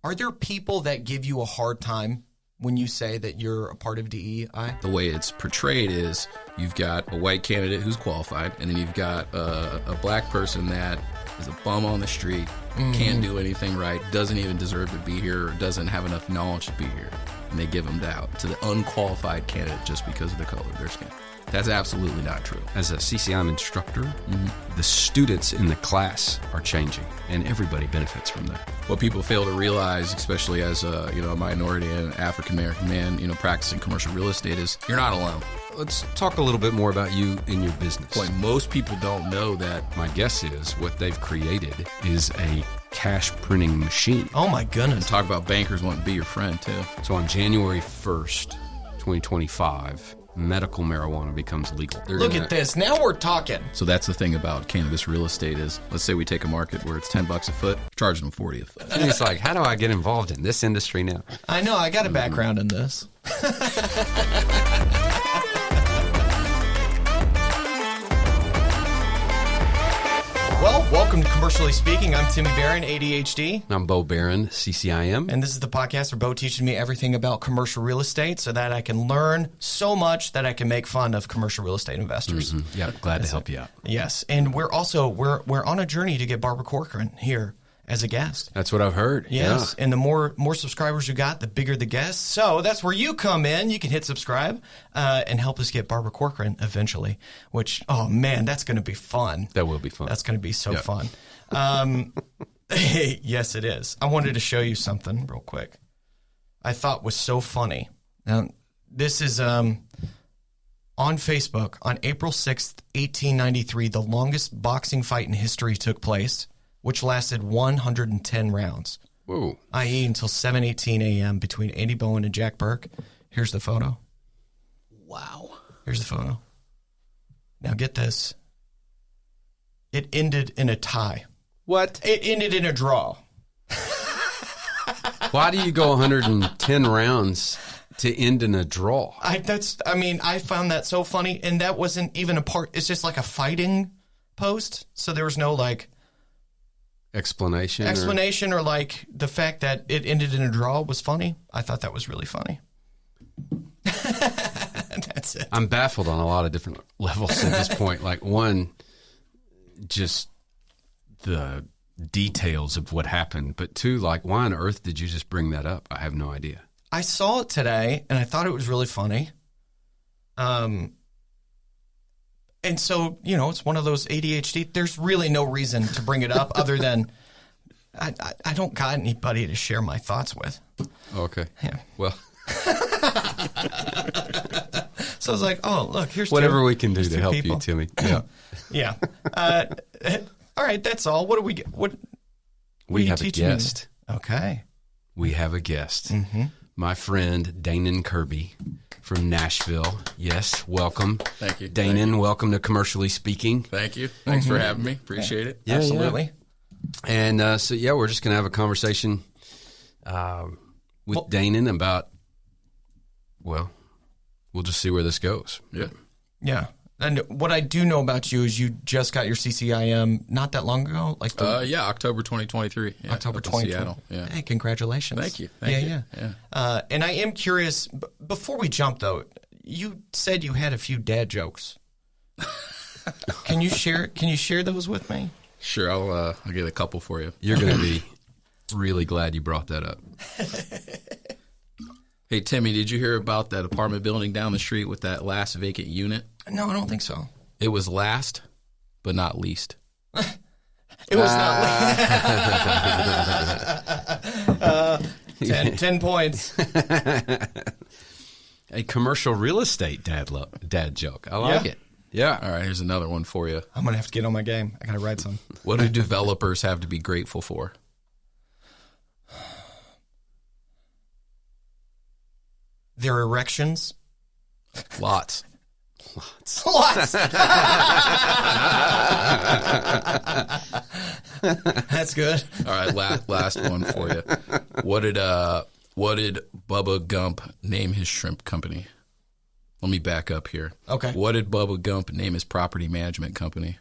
Are there people that give you a hard time when you say that you're a part of DEI? The way it's portrayed is you've got a white candidate who's qualified, and then you've got a black person that is a bum on the street, can't do anything right, doesn't even deserve to be here, or doesn't have enough knowledge to be here. And they give them out to the unqualified candidate just because of the color of their skin. That's absolutely not true. As a CCIM instructor, the students in the class are changing, and everybody benefits from that. What people fail to realize, especially as a minority and African American man, practicing commercial real estate, is you're not alone. Let's talk a little bit more about you and your business. Like, most people don't know that. My guess is what they've created is a cash printing machine. Oh my goodness. Talk about bankers wanting to be your friend too. So on January 1st, 2025, medical marijuana becomes legal. Look at this. Now we're talking. So that's the thing about cannabis real estate is, let's say we take a market where it's $10 a foot, charging them $40 a foot. And it's like, how do I get involved in this industry now? I know. I got a background in this. Well, welcome to Commercially Speaking. I'm Timmy Barron, ADHD. I'm Bo Barron, CCIM. And this is the podcast where Bo teaches me everything about commercial real estate so that I can learn so much that I can make fun of commercial real estate investors. Yeah, glad to help you out. Yes. And we're also, we're on a journey to get Barbara Corcoran here as a guest. That's what I've heard. Yes. Yeah. And the more subscribers you got, the bigger the guest. So that's where you come in. You can hit subscribe and help us get Barbara Corcoran eventually, which, oh man, that's going to be fun. That will be fun. That's going to be so fun. Yes, it is. I wanted to show you something real quick I thought was so funny. Now, this is on Facebook. On April 6th, 1893, the longest boxing fight in history took place, which lasted 110 rounds. Whoa. I.e. until 7:18 a.m. between Andy Bowen and Jack Burke. Here's the photo. Wow. Here's the photo. Now get this. It ended in a tie. What? It ended in a draw. Why do you go 110 rounds to end in a draw? I found that so funny, and that wasn't even a part. It's just like a fighting post, so there was no explanation or like the fact that it ended in a draw was funny. I thought that was really funny. That's it. I'm baffled on a lot of different levels at this point. Like, one, just the details of what happened, but two, like, why on earth did you just bring that up? I have no idea. I saw it today, and I thought it was really funny. And so, it's one of those ADHD. There's really no reason to bring it up other than I don't got anybody to share my thoughts with. Okay. Yeah. Well. So I was like, oh, look, here's whatever we can do to help people. you, Timmy. Yeah. Yeah. All right, that's all. What do we get? What we have a guest. Okay. We have a guest. Mm-hmm. My friend, Daynon Kirby from Nashville. Yes, welcome. Thank you. Daynon, welcome to Commercially Speaking. Thank you. Thanks for having me. Appreciate it. Yeah, absolutely. Yeah. And we're just going to have a conversation with Daynon about, we'll just see where this goes. Yeah. Yeah. And what I do know about you is you just got your CCIM not that long ago, October 2023. Yeah, October 2023. Seattle. Yeah. Hey, congratulations! Thank you. Yeah. And I am curious. Before we jump, though, you said you had a few dad jokes. Can you share those with me? Sure, I'll get a couple for you. You're going to be really glad you brought that up. Hey, Timmy, did you hear about that apartment building down the street with that last vacant unit? No, I don't think so. It was last, but not least. It was not least. 10 points. A commercial real estate dad joke. I like it. Yeah. All right, here's another one for you. I'm going to have to get on my game. I got to write some. What do developers have to be grateful for? Their erections. Lots. That's good. All right, last one for you. What did Bubba Gump name his shrimp company? Let me back up here. Okay. What did Bubba Gump name his property management company?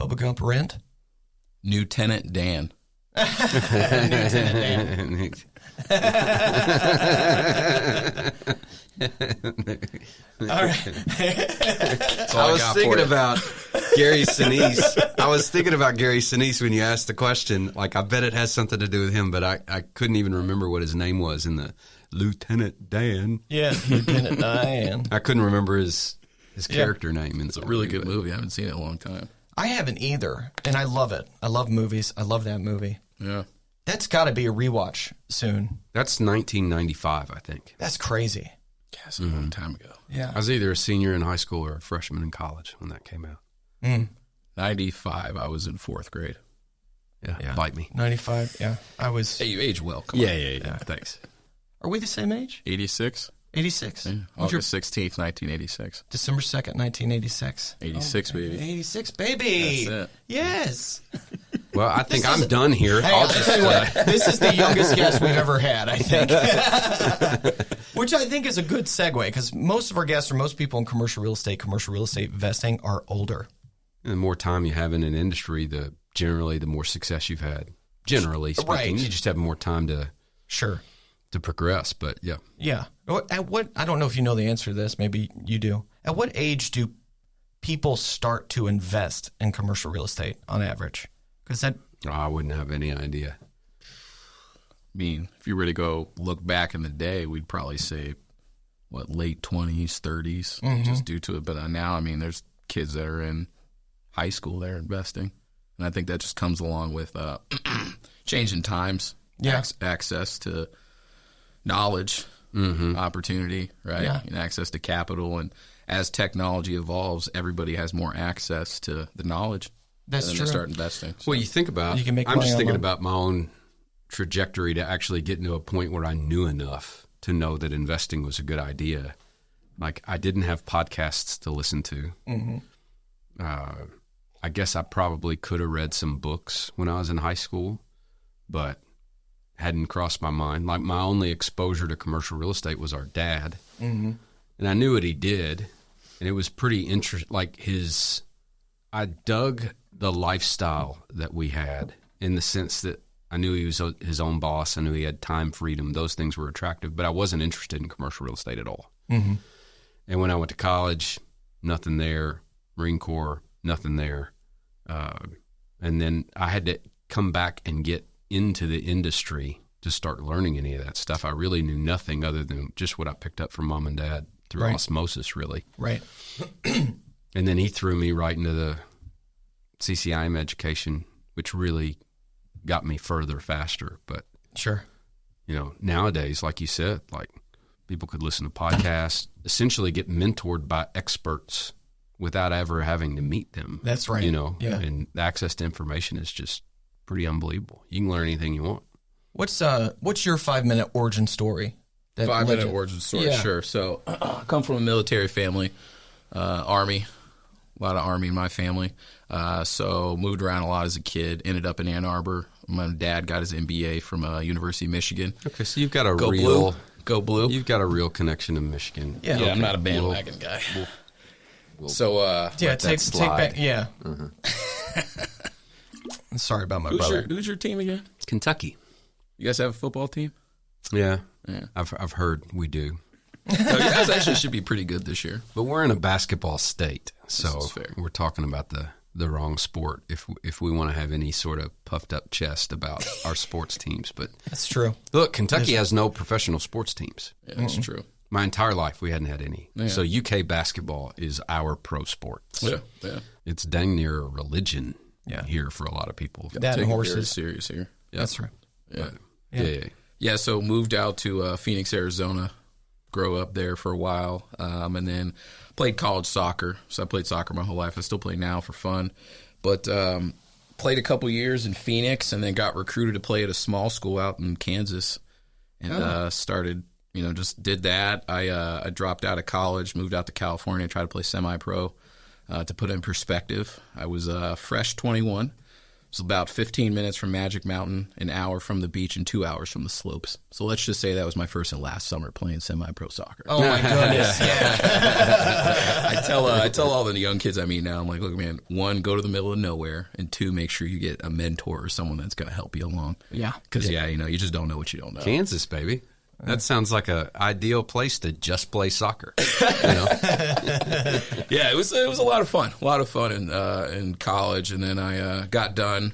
Bubba Gump rent? Lieutenant Dan. Lieutenant Dan. All right. I was thinking about Gary Sinise. I was thinking about Gary Sinise when you asked the question. Like, I bet it has something to do with him, but I couldn't even remember what his name was in the Lieutenant Dan. Yeah, Lieutenant Dan. I couldn't remember his character name. It's a really good movie. I haven't seen it in a long time. I haven't either, and I love it. I love movies. I love that movie. Yeah. That's got to be a rewatch soon. That's 1995, I think. That's crazy. Yeah, it's a long time ago. Yeah. I was either a senior in high school or a freshman in college when that came out. 95, I was in 4th grade. Yeah. Bite me. 95, yeah. I was... Hey, you age well. Come Yeah, on. yeah. Thanks. Are we the same age? 86? 86. Yeah. August 16th, 1986. December 2nd, 1986. 86, baby. 86, baby. That's it. Yes. Well, I think I'm done here. Hey, I'll tell you what, this is the youngest guest we've ever had, I think. Which I think is a good segue, because most of our guests, or most people in commercial real estate investing, are older. And the more time you have in an industry, generally the more success you've had. Generally speaking, Right. you just have more time to progress. But yeah, Yeah. At what? I don't know if you know the answer to this. Maybe you do. At what age do people start to invest in commercial real estate on average? Because I wouldn't have any idea. I mean, if you were to go look back in the day, we'd probably say, late 20s, 30s, just due to it. But now, I mean, there's kids that are in high school that are investing. And I think that just comes along with changing times, access to knowledge, opportunity, right? Yeah. And access to capital. And as technology evolves, everybody has more access to the knowledge. That's and true. They start investing. So. Well, you think about, You can make I'm money just thinking online. about my own trajectory to actually get to a point where I knew enough to know that investing was a good idea. Like, I didn't have podcasts to listen to. I guess I probably could have read some books when I was in high school, but hadn't crossed my mind. Like, my only exposure to commercial real estate was our dad. And I knew what he did, and it was pretty interesting. Like, I dug the lifestyle that we had, in the sense that I knew he was his own boss. I knew he had time freedom. Those things were attractive, but I wasn't interested in commercial real estate at all. And when I went to college, nothing there. Marine Corps, nothing there. And then I had to come back and get into the industry to start learning any of that stuff. I really knew nothing other than just what I picked up from mom and dad through osmosis, really. Right. And then he threw me right into the CCIM education, which really got me further faster. But, nowadays, like you said, like, people could listen to podcasts, essentially get mentored by experts without ever having to meet them. That's right. And the access to information is just pretty unbelievable. You can learn anything you want. What's your 5-minute origin story? 5-minute origin story, sure. So I come from a military family, Army, a lot of Army in my family. So moved around a lot as a kid, ended up in Ann Arbor. My dad got his MBA from University of Michigan. Okay, so you've got a Go Blue. You've got a real connection to Michigan. Yeah. I'm not a bandwagon guy. Take back. Yeah. Sorry about my brother. Who's your team again? Kentucky. You guys have a football team? Yeah. I've heard we do. You guys actually should be pretty good this year. But we're in a basketball state, so is fair. we're talking about the wrong sport if we want to have any sort of puffed up chest about our sports teams. But That's true. look, Kentucky has no professional sports teams. Yeah, that's true. My entire life, we hadn't had any. Yeah. So UK basketball is our pro sport. Yeah. It's dang near a religion Yeah. here for a lot of people. That and Take it horses. very serious here. That's right. Yeah. Yeah, so moved out to Phoenix, Arizona, grow up there for a while, and then played college soccer. So I played soccer my whole life. I still play now for fun. But played a couple years in Phoenix and then got recruited to play at a small school out in Kansas and started, just did that. I dropped out of college, moved out to California, tried to play semi-pro. To put it in perspective, I was fresh 21. It's about 15 minutes from Magic Mountain, an hour from the beach, and 2 hours from the slopes. So let's just say that was my first and last summer playing semi-pro soccer. Oh my goodness! Yeah. I tell all the young kids I meet now, I'm like, look, man, 1, go to the middle of nowhere, and 2, make sure you get a mentor or someone that's going to help you along. Yeah. Because you just don't know what you don't know. Kansas, baby. That sounds like an ideal place to just play soccer. You know? Yeah, it was a lot of fun. A lot of fun in college, and then I got done,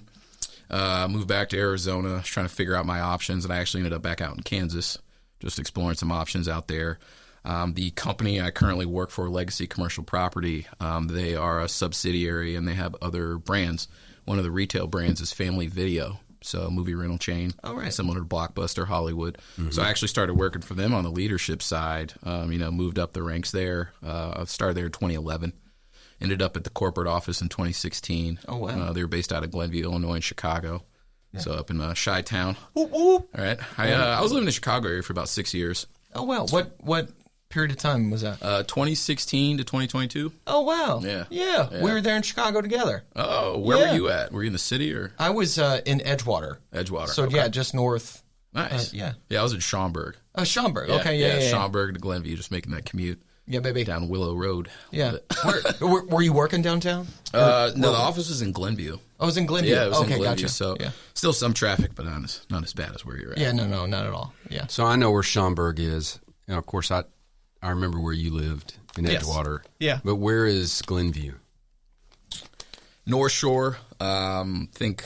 moved back to Arizona, was trying to figure out my options, and I actually ended up back out in Kansas, just exploring some options out there. The company I currently work for, Legacy Commercial Property, they are a subsidiary, and they have other brands. One of the retail brands is Family Video. So a movie rental chain, similar to Blockbuster, Hollywood. Mm-hmm. So I actually started working for them on the leadership side, moved up the ranks there. I started there in 2011, ended up at the corporate office in 2016. Oh, wow. They were based out of Glenview, Illinois, and Chicago. Yeah. So up in Chi-Town. Whoop, whoop. All right. I was living in the Chicago area for about 6 years. Oh, wow. What period of time was that? 2016 to 2022. Oh, wow. Yeah. We were there in Chicago together. Oh, where were you at? Were you in the city or? I was in Edgewater. So, okay. Just north. Nice. Yeah, I was in Schaumburg. Oh, Schaumburg. Yeah, okay, yeah. Schaumburg to Glenview, just making that commute. Yeah, baby. Down Willow Road. Yeah. Were you working downtown? No, the office was in Glenview. Oh, it was in Glenview? Yeah, it was in Glenview. Gotcha. So still some traffic, but not as bad as where you're at. Yeah, no, not at all. Yeah. So I know where Schaumburg is. You know, of course, I remember where you lived in Edgewater. Yeah. But where is Glenview? North Shore. Think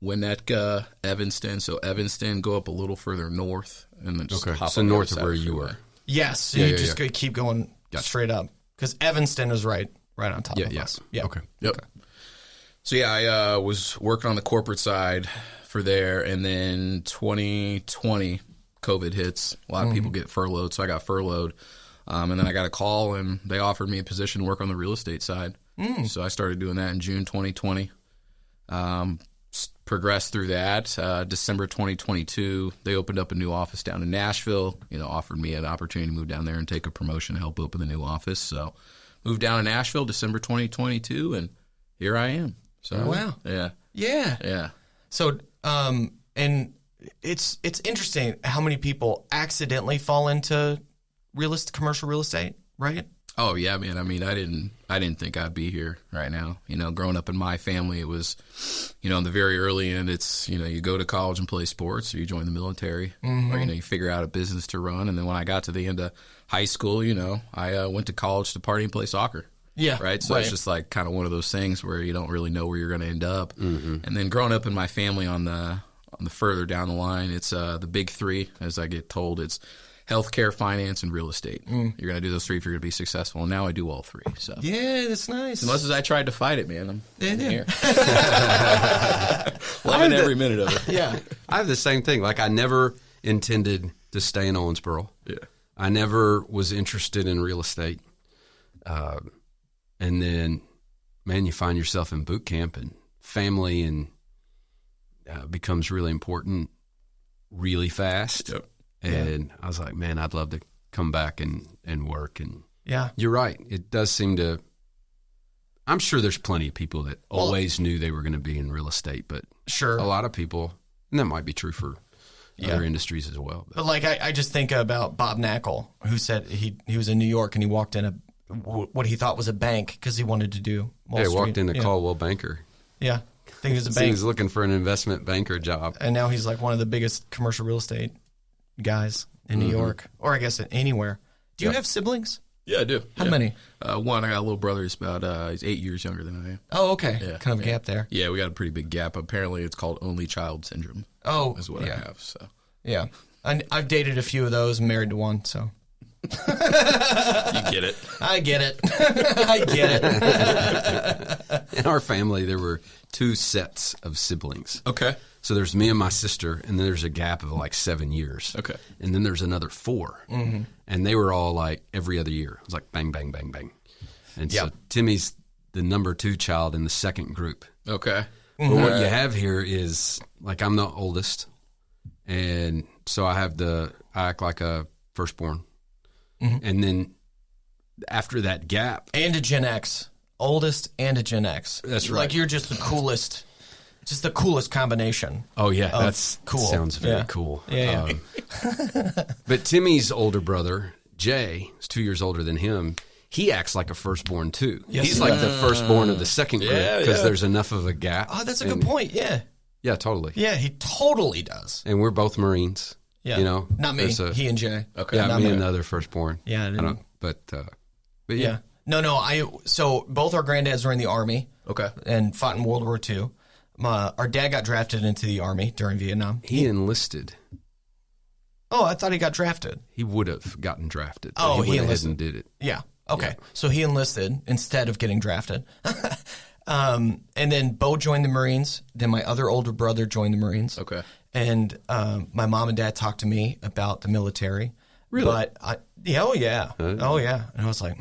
Winnetka, Evanston. So Evanston, go up a little further north, and then just hop so on north the of other where side you freeway. were. Yes. So you just keep going straight up because Evanston is right on top of us. Yeah. Okay. Yep. Okay. So I was working on the corporate side for there, and then 2020 COVID hits. A lot of people get furloughed, so I got furloughed. And then I got a call, and they offered me a position to work on the real estate side. So I started doing that in June 2020. Progressed through that. December 2022, they opened up a new office down in Nashville. Offered me an opportunity to move down there and take a promotion to help open the new office. So moved down to Nashville December 2022, and here I am. So wow. Yeah. So and it's interesting how many people accidentally fall into commercial real estate, right? Oh yeah, man. I mean, I didn't think I'd be here right now. Growing up in my family, it was, in the very early end, it's, you go to college and play sports, or you join the military, or, you figure out a business to run. And then when I got to the end of high school, I went to college to party and play soccer. Yeah. Right. So it's just like kind of one of those things where you don't really know where you're going to end up. Mm-hmm. And then growing up in my family on the further down the line, it's the big three, as I get told. It's healthcare, finance, and real estate. You're going to do those three if you're going to be successful. And now I do all three. So yeah, that's nice. As much as I tried to fight it, man, I'm here. Loving every minute of it. Yeah. I have the same thing. Like, I never intended to stay in Owensboro. Yeah. I never was interested in real estate. And then, man, you find yourself in boot camp, and family and becomes really important really fast. Yep. And I was like, man, I'd love to come back and work. And yeah, you're right. It does seem to, I'm sure there's plenty of people that always knew they were going to be in real estate, but sure, a lot of people, and that might be true for other industries as well. But like, I just think about Bob Knackel, who said he was in New York and he walked in what he thought was a bank because he wanted to do Wall Street. He walked in a Caldwell Banker. Yeah. I think he was a so bank. he was looking for an investment banker job. And now he's like one of the biggest commercial real estate guys in New York, or I guess anywhere. Do you have siblings? Yeah, I do. How many? One, I got a little brother. He's 8 years younger than I am. Oh, okay. Yeah, kind of a gap there. Yeah, we got a pretty big gap. Apparently, it's called only child syndrome. Oh, is what I have. So yeah, I've dated a few of those, married to one, so. You get it. I get it. I get it. In our family, there were 2 sets of siblings. Okay. So there's me and my sister, and then there's a gap of like 7 years. Okay. And then there's another 4. Mm-hmm. And they were all like every other year. It was like bang, bang, bang, bang. And so Timmy's the number 2 child in the second group. Okay. But what you have here is, like, I'm the oldest. And so I act like a firstborn. Mm-hmm. And then after that gap. And a Gen X. Oldest and a Gen X. That's right. Like, you're just the coolest. just the coolest combination. Oh yeah, that's cool. Sounds very Yeah. cool. Yeah. But Timmy's older brother, Jay, is 2 years older than him. He acts like a firstborn too. Yes, He's he like does. the firstborn of the second group because there's enough of a gap. Oh, that's a good point. Yeah. Yeah, totally. Yeah, he totally does. And we're both Marines. Yeah. You know, Not me. there's He and Jay. Okay. Yeah, Not me me. and the other firstborn. Yeah, I I didn't- don't. But yeah. Yeah. No. So both our granddads were in the Army Okay. and fought in World War II. Our dad got drafted into the Army during Vietnam. He enlisted. Oh, I thought he got drafted. He would have gotten drafted. But Oh, he he went ahead enlisted. and did it. Yeah. Okay. So he enlisted instead of getting drafted. And then Bo joined the Marines. Then my other older brother joined the Marines. Okay. And my mom and dad talked to me about the military. Really? But oh yeah. And I was like,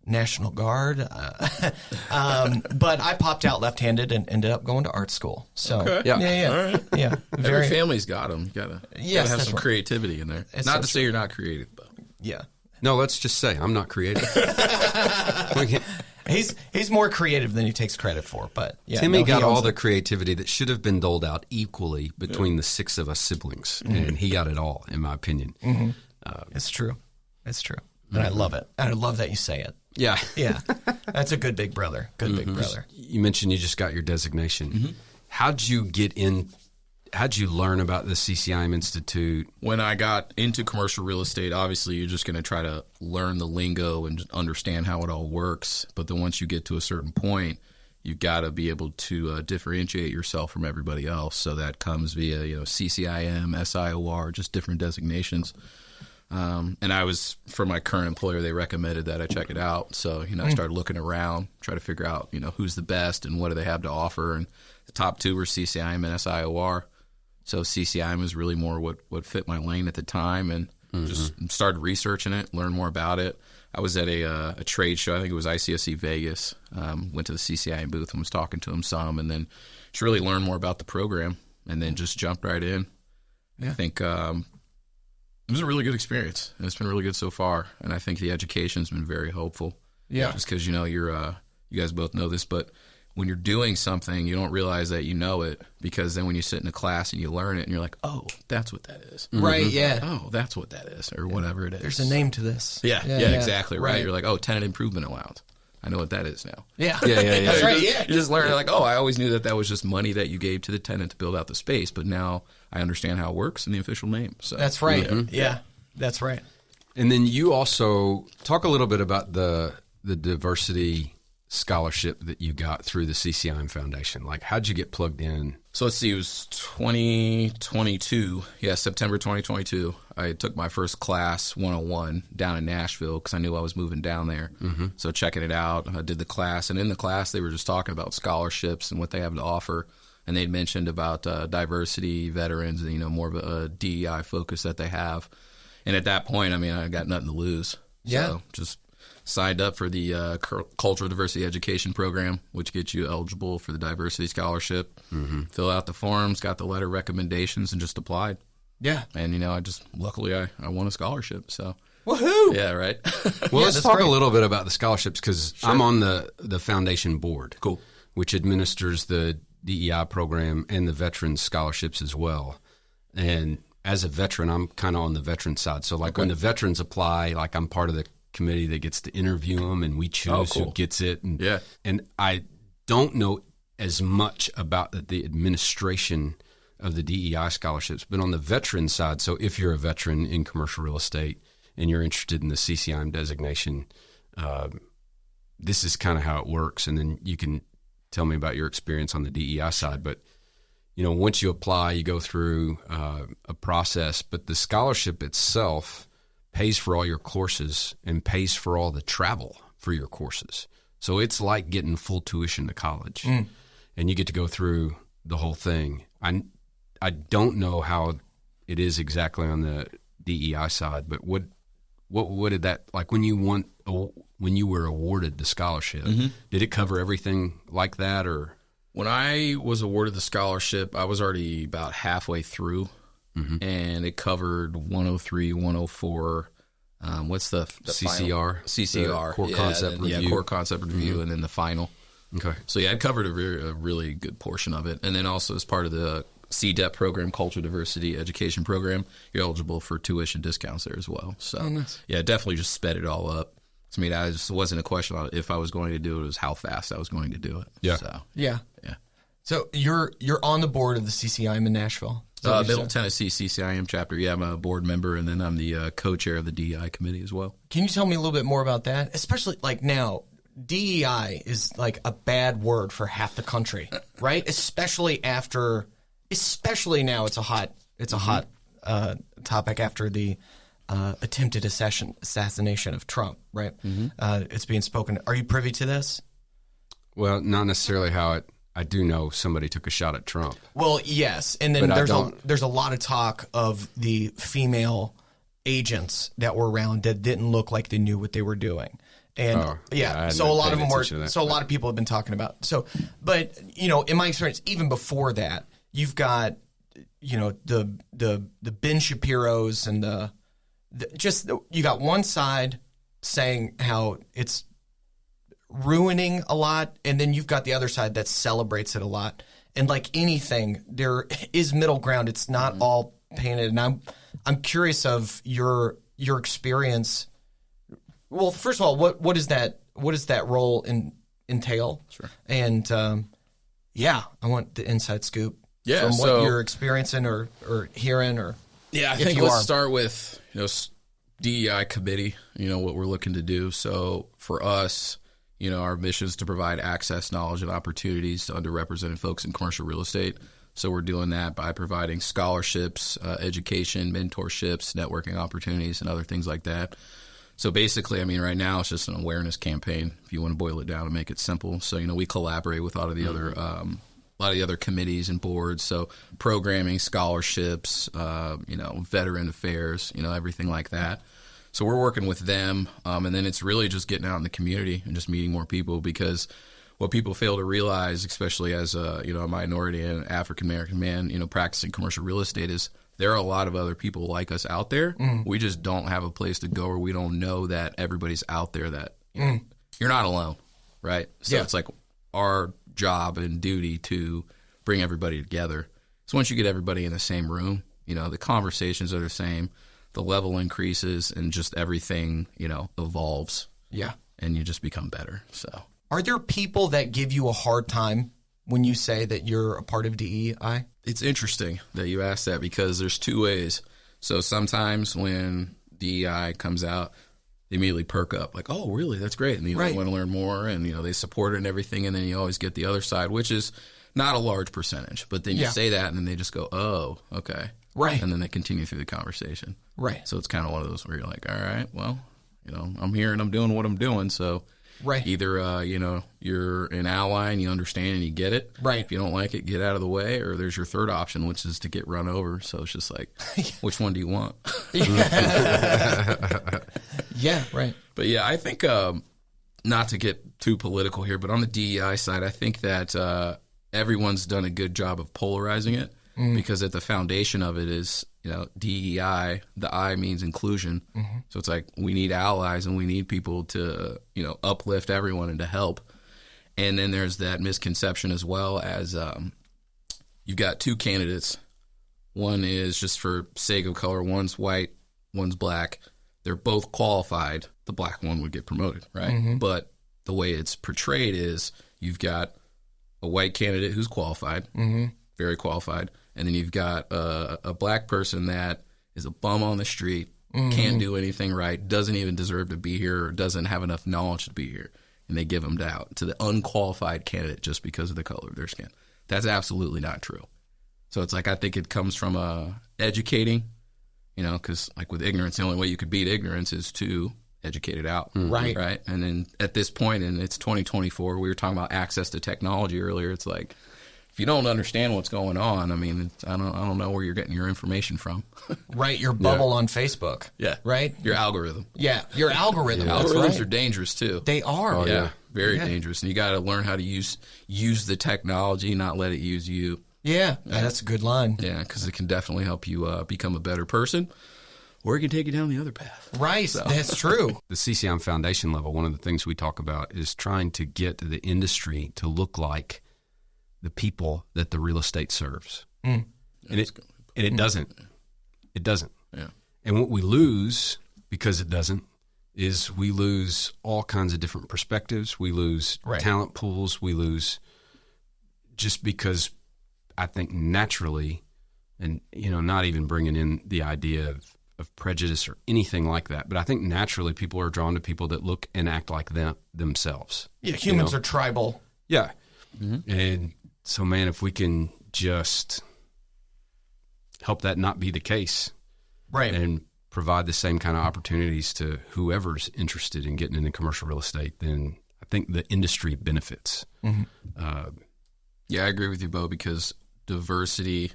National Guard. But I popped out left-handed and ended up going to art school. So Okay. yeah. All right. Yeah. Every family's got them. You gotta Yes, have that's some right. creativity in there. It's Not so to say you're not creative, but Yeah. No, let's just say I'm not creative. We can- He's more creative than he takes credit for, but yeah. Timmy no, he got owns all the it. creativity that should have been doled out equally between the six of us siblings, and he got it all, in my opinion. It's true. It's true. And I love it. And I love that you say it. Yeah. Yeah. That's a good big brother. Good big brother. You mentioned you just got your designation. How'd you learn about the CCIM Institute? when I got into commercial real estate, obviously you're just going to try to learn the lingo and just understand how it all works. But then once you get to a certain point, you've got to be able to differentiate yourself from everybody else. So that comes via CCIM, SIOR, just different designations. And I was, for my current employer, they recommended that I check it out. So, I started looking around, try to figure out, who's the best and what do they have to offer. And the top two were CCIM and SIOR. So CCIM was really more what fit my lane at the time, and just started researching it, learned more about it. I was at a trade show, I think it was ICSC Vegas, went to the CCIM booth and was talking to them some, and then just really learned more about the program, and then just jumped right in. I think it was a really good experience, and it's been really good so far, and I think the education's been very helpful. Yeah. Just because, you guys both know this, but when you're doing something, you don't realize that you know it, because then when you sit in a class and you learn it and you're like, oh, that's what that is. Right, yeah. Oh, that's what that is, or whatever it is. There's a name to this. Yeah, exactly. Right. You're like, oh, tenant improvement allowance. I know what that is now. Yeah. Yeah. That's right, You yeah. just learn, like, oh, I always knew that was just money that you gave to the tenant to build out the space, but now I understand how it works and the official name. So That's right. Yeah. That's right. And then you also talk a little bit about the diversity scholarship that you got through the CCIM Foundation. Like, how'd you get plugged in? So let's see, it was 2022. Yeah, September 2022. I took my first class 101 down in Nashville because I knew I was moving down there. So checking it out, I did the class. And in the class, they were just talking about scholarships and what they have to offer. And they'd mentioned about diversity, veterans, and, more of a DEI focus that they have. And at that point, I got nothing to lose. Yeah. So just signed up for the Cultural Diversity Education Program, which gets you eligible for the Diversity Scholarship. Fill out the forms, got the letter of recommendations, and just applied. Yeah. And, luckily I won a scholarship. So, Woohoo! yeah, right. Well, let's that's talk great. a little bit about the scholarships, because I'm on the foundation board, Cool. which administers the DEI program and the veterans scholarships as well. And as a veteran, I'm kind of on the veteran side. So, like, when the veterans apply, like, I'm part of the committee that gets to interview them, and we choose who gets it. And, Yeah. and I don't know as much about the administration of the DEI scholarships, but on the veteran side, so if you're a veteran in commercial real estate and you're interested in the CCIM designation, this is kind of how it works. And then you can tell me about your experience on the DEI side. But, once you apply, you go through a process, but the scholarship itself pays for all your courses and pays for all the travel for your courses. So it's like getting full tuition to college, and you get to go through the whole thing. I don't know how it is exactly on the DEI side, but what did that, like, when you were awarded the scholarship, did it cover everything like that? Or When I was awarded the scholarship, I was already about halfway through, and it covered 103, 104. What's the CCR? final? CCR, the core concept review. core concept review, and then the final. Okay. So yeah, I covered a really good portion of it. And then also as part of the CDEP program, Culture Diversity Education Program, you're eligible for tuition discounts there as well. So nice. yeah, definitely just sped it all up. I mean, I just wasn't a question on if I was going to do it, it was how fast I was going to do it. Yeah. So Yeah. yeah. So you're on the board of the CCIM in Nashville. Is that what you Middle said? Tennessee CCIM chapter. Yeah, I'm a board member, and then I'm the co-chair of the DEI committee as well. Can you tell me a little bit more about that? Especially like now, DEI is like a bad word for half the country, right? Especially now, it's a hot topic after the attempted assassination of Trump, right? It's being spoken. Are you privy to this? Well, not necessarily how it. I do know somebody took a shot at Trump. Well, yes, and then But there's a lot of talk of the female agents that were around that didn't look like they knew what they were doing, and I hadn't so a lot of paid them were. attention to that. So a lot of people have been talking about. So, but in my experience, even before that, you've got the Ben Shapiro's and you got one side saying how it's ruining a lot, and then you've got the other side that celebrates it a lot. And like anything, there is middle ground. It's not all painted. And I'm curious of your experience. Well, first of all, what does that role entail? Sure. And I want the inside scoop. Yeah, from so- what you're experiencing or hearing or Yeah, I if think you let's are. start with DEI committee. What we're looking to do. So for us, our mission is to provide access, knowledge, and opportunities to underrepresented folks in commercial real estate. So we're doing that by providing scholarships, education, mentorships, networking opportunities, and other things like that. So basically, right now it's just an awareness campaign, if you want to boil it down and make it simple. So, we collaborate with a lot of the other committees and boards. So programming, scholarships, veteran affairs, everything like that. So we're working with them, and then it's really just getting out in the community and just meeting more people, because what people fail to realize, especially as a minority and African American man, practicing commercial real estate, is there are a lot of other people like us out there. We just don't have a place to go, or we don't know that everybody's out there, that you're not alone, right? So it's like our job and duty to bring everybody together. So once you get everybody in the same room, the conversations are the same, the level increases, and just everything, evolves. Yeah. And you just become better. So Are there people that give you a hard time when you say that you're a part of DEI? it's interesting that you asked that, because there's two ways. So sometimes when DEI comes out, they immediately perk up, like, oh, really? That's great. And they want to learn more, and, they support it and everything. And then you always get the other side, which is not a large percentage. But then you say that, and then they just go, oh, okay. Right. And then they continue through the conversation. Right. So it's kind of one of those where you're like, all right, well, I'm here and I'm doing what I'm doing. So either, you're an ally and you understand and you get it. Right. If you don't like it, get out of the way. Or there's your third option, which is to get run over. So it's just like, which one do you want? Yeah, right. But yeah, I think, not to get too political here, but on the DEI side, I think that everyone's done a good job of polarizing it, because at the foundation of it is, DEI, the I means inclusion. So it's like we need allies and we need people to, uplift everyone and to help. And then there's that misconception as well as you've got two candidates. One is, just for sake of color, one's white, one's black. They're both qualified. The black one would get promoted, right? But the way it's portrayed is you've got a white candidate who's qualified, very qualified, and then you've got a black person that is a bum on the street, can't do anything right, doesn't even deserve to be here, or doesn't have enough knowledge to be here, and they give them out to the unqualified candidate just because of the color of their skin. That's absolutely not true. So it's like, I think it comes from educating, because like with ignorance, the only way you could beat ignorance is to educate it out. Right. Right. And then at this point, and it's 2024, we were talking about access to technology earlier. It's like, if you don't understand what's going on, I don't know where you're getting your information from. Right. Your bubble on Facebook. Yeah. Right. Your algorithm. Yeah. Your algorithm. That's Algorithms right. are dangerous too. They are. Yeah. Very dangerous. And you got to learn how to use the technology, not let it use you. Yeah. That's a good line. Yeah. Because it can definitely help you become a better person, or it can take you down the other path. Right. So. That's true. The CCIM Foundation level, one of the things we talk about is trying to get the industry to look like the people that the real estate serves. And it doesn't. It doesn't. Yeah. And what we lose, because it doesn't, is we lose all kinds of different perspectives. We lose talent pools. We lose just because I think naturally, and, you know, not even bringing in the idea of prejudice or anything like that, but I think naturally people are drawn to people that look and act like themselves. Yeah, humans are tribal. Yeah. And so, man, if we can just help that not be the case, right, and provide the same kind of opportunities to whoever's interested in getting into commercial real estate, then I think the industry benefits. Yeah, I agree with you, Bo, because diversity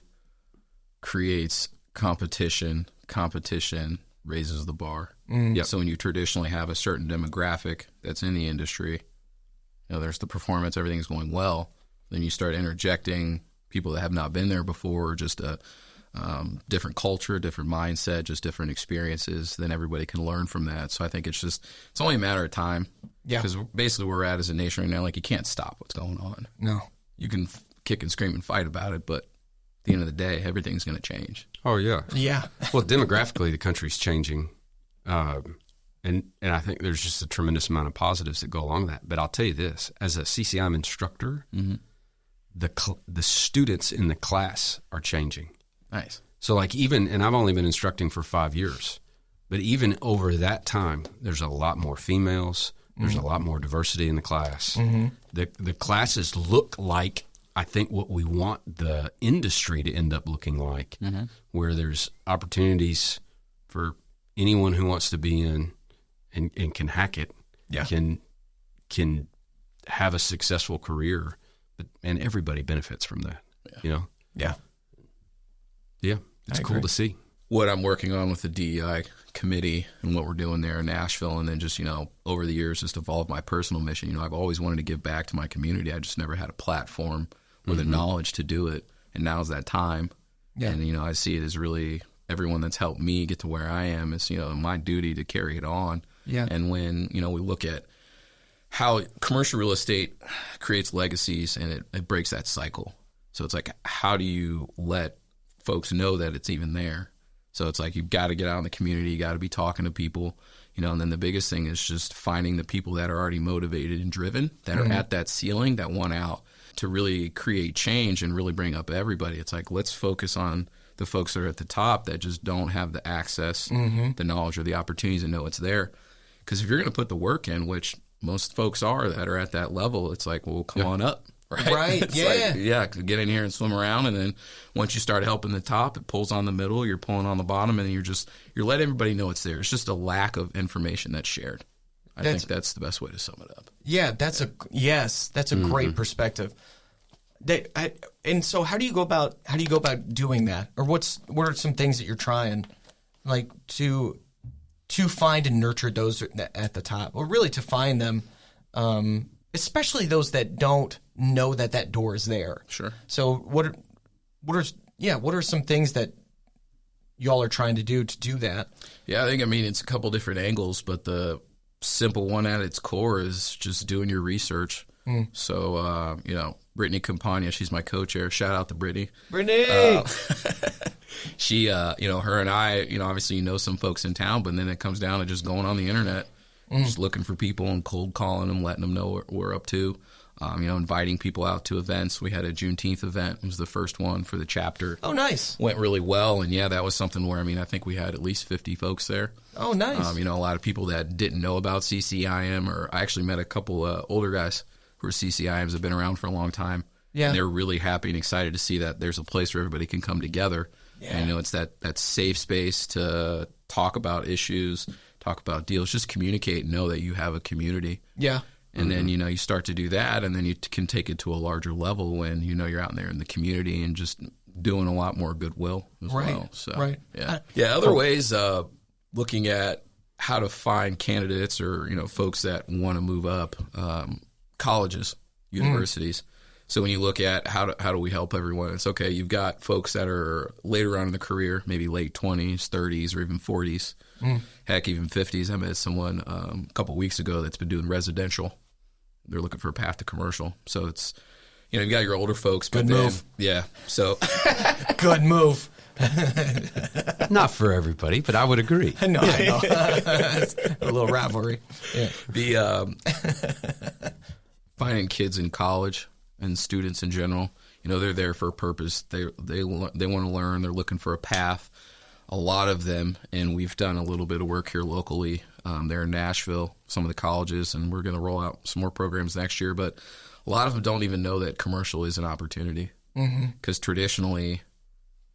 creates competition. Competition raises the bar. Yep. So when you traditionally have a certain demographic that's in the industry, you know, there's the performance, everything's going well. Then you start interjecting people that have not been there before, or just a different culture, different mindset, just different experiences. Then everybody can learn from that. So I think it's only a matter of time. Yeah. Because basically where we're at as a nation right now, like, you can't stop what's going on. No. You can kick and scream and fight about it, but at the end of the day, everything's going to change. Oh, yeah. Yeah. Well, demographically, the country's changing. And I think there's just a tremendous amount of positives that go along with that. But I'll tell you this, as a CCIM instructor, the students in the class are changing. Nice. So like and I've only been instructing for 5 years, but even over that time, there's a lot more females. There's a lot more diversity in the class. The classes look like, I think, what we want the industry to end up looking like, where there's opportunities for anyone who wants to be in and can hack it, can have a successful career, and everybody benefits from that. You know? Yeah. Yeah, it's cool to see. What I'm working on with the DEI committee and what we're doing there in Nashville, and then just, you know, over the years, just evolved my personal mission. You know, I've always wanted to give back to my community. I just never had a platform or the knowledge to do it, and now's that time. Yeah. And, you know, I see it as really everyone that's helped me get to where I am. It's, you know, my duty to carry it on. Yeah. And when, you know, we look at how commercial real estate creates legacies, and it breaks that cycle. So it's like, how do you let folks know that it's even there? So it's like, you've got to get out in the community, you got to be talking to people, you know, and then the biggest thing is just finding the people that are already motivated and driven, that are at that ceiling, that want out to really create change and really bring up everybody. It's like, let's focus on the folks that are at the top that just don't have the access, the knowledge, or the opportunities to know it's there. Because if you're going to put the work in, which most folks are that are at that level, it's like, well, come on up. Right. It's like, get in here and swim around, and then once you start helping the top, it pulls on the middle, you're pulling on the bottom, and then you're letting everybody know it's there. It's just a lack of information that's shared. I think that's the best way to sum it up. Yeah, that's a great perspective. And so how do you go about doing that? Or what are some things that you're trying, like, to find and nurture those at the top, or really to find them, especially those that don't know that door is there? Sure. So what are some things that y'all are trying to do that? Yeah, I mean, it's a couple different angles, but the simple one at its core is just doing your research. So, you know, Brittany Campagna, she's my co-chair. Shout out to Brittany. She, you know, her and I, you know, obviously, you know, some folks in town, but then it comes down to just going on the internet, just looking for people and cold calling them, letting them know what we're up to. You know, inviting people out to events. We had a Juneteenth event. It was the first one for the chapter. Oh, nice. Went really well. And, yeah, that was something where, I mean, I think we had at least 50 folks there. Oh, nice. You know, a lot of people that didn't know about CCIM, or I actually met a couple older guys who are CCIMs, have been around for a long time. Yeah. And they're really happy and excited to see that there's a place where everybody can come together. Yeah. And, you know, it's that safe space to talk about issues, talk about deals, just communicate and know that you have a community. Yeah. And then, you know, you start to do that, and then you can take it to a larger level when, you know, you're out there in the community and just doing a lot more goodwill as well. So, yeah. Other ways, looking at how to find candidates or, you know, folks that want to move up, colleges, universities. So when you look at how do we help everyone, it's okay. You've got folks that are later on in the career, maybe late 20s, 30s, or even 40s, heck, even 50s. I met someone a couple weeks ago that's been doing residential. They're looking for a path to commercial. So it's, you've got your older folks. But Good move. Yeah. So Good move. Not for everybody, but I would agree. No, I know. It's a little rivalry. Yeah. The finding kids in college and students in general, they're there for a purpose. They want to learn. They're looking for a path. A lot of them, and we've done a little bit of work here locally. They're in Nashville, some of the colleges, and we're going to roll out some more programs next year. But a lot of them don't even know that commercial is an opportunity, because traditionally,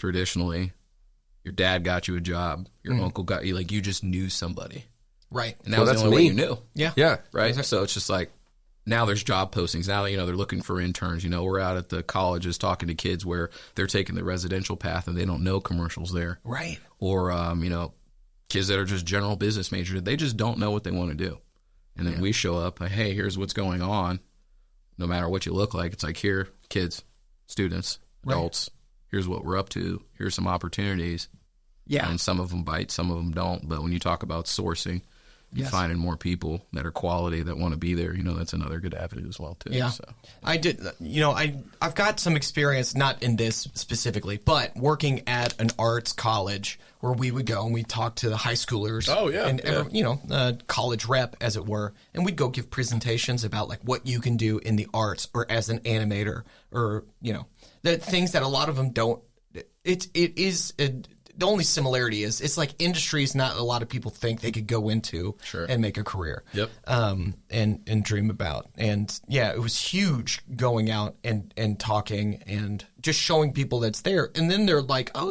your dad got you a job, your uncle got you, like you just knew somebody, Right. and that was the only way you knew. Yeah. Right. So it's just like, now there's job postings. Now, they're looking for interns. We're out at the colleges talking to kids where they're taking the residential path and they don't know commercials there. Right. Or, kids that are just general business majors, they just don't know what they want to do. And then we show up, like, hey, here's what's going on. No matter what you look like, it's like, here, kids, students, adults, here's what we're up to. Here's some opportunities. Yeah. And some of them bite, some of them don't. But when you talk about sourcing, finding more people that are quality that want to be there, that's another good avenue as well too. Yeah. So. I did, I've got some experience, not in this specifically, but working at an arts college where we would go and we'd talk to the high schoolers. Oh, yeah. And college rep, as it were. And we'd go give presentations about like what you can do in the arts or as an animator or, the things that a lot of them don't. The only similarity is it's like industries not a lot of people think they could go into and make a career. Yep. And dream about. And yeah, it was huge going out and talking and just showing people that's there. And then they're like, oh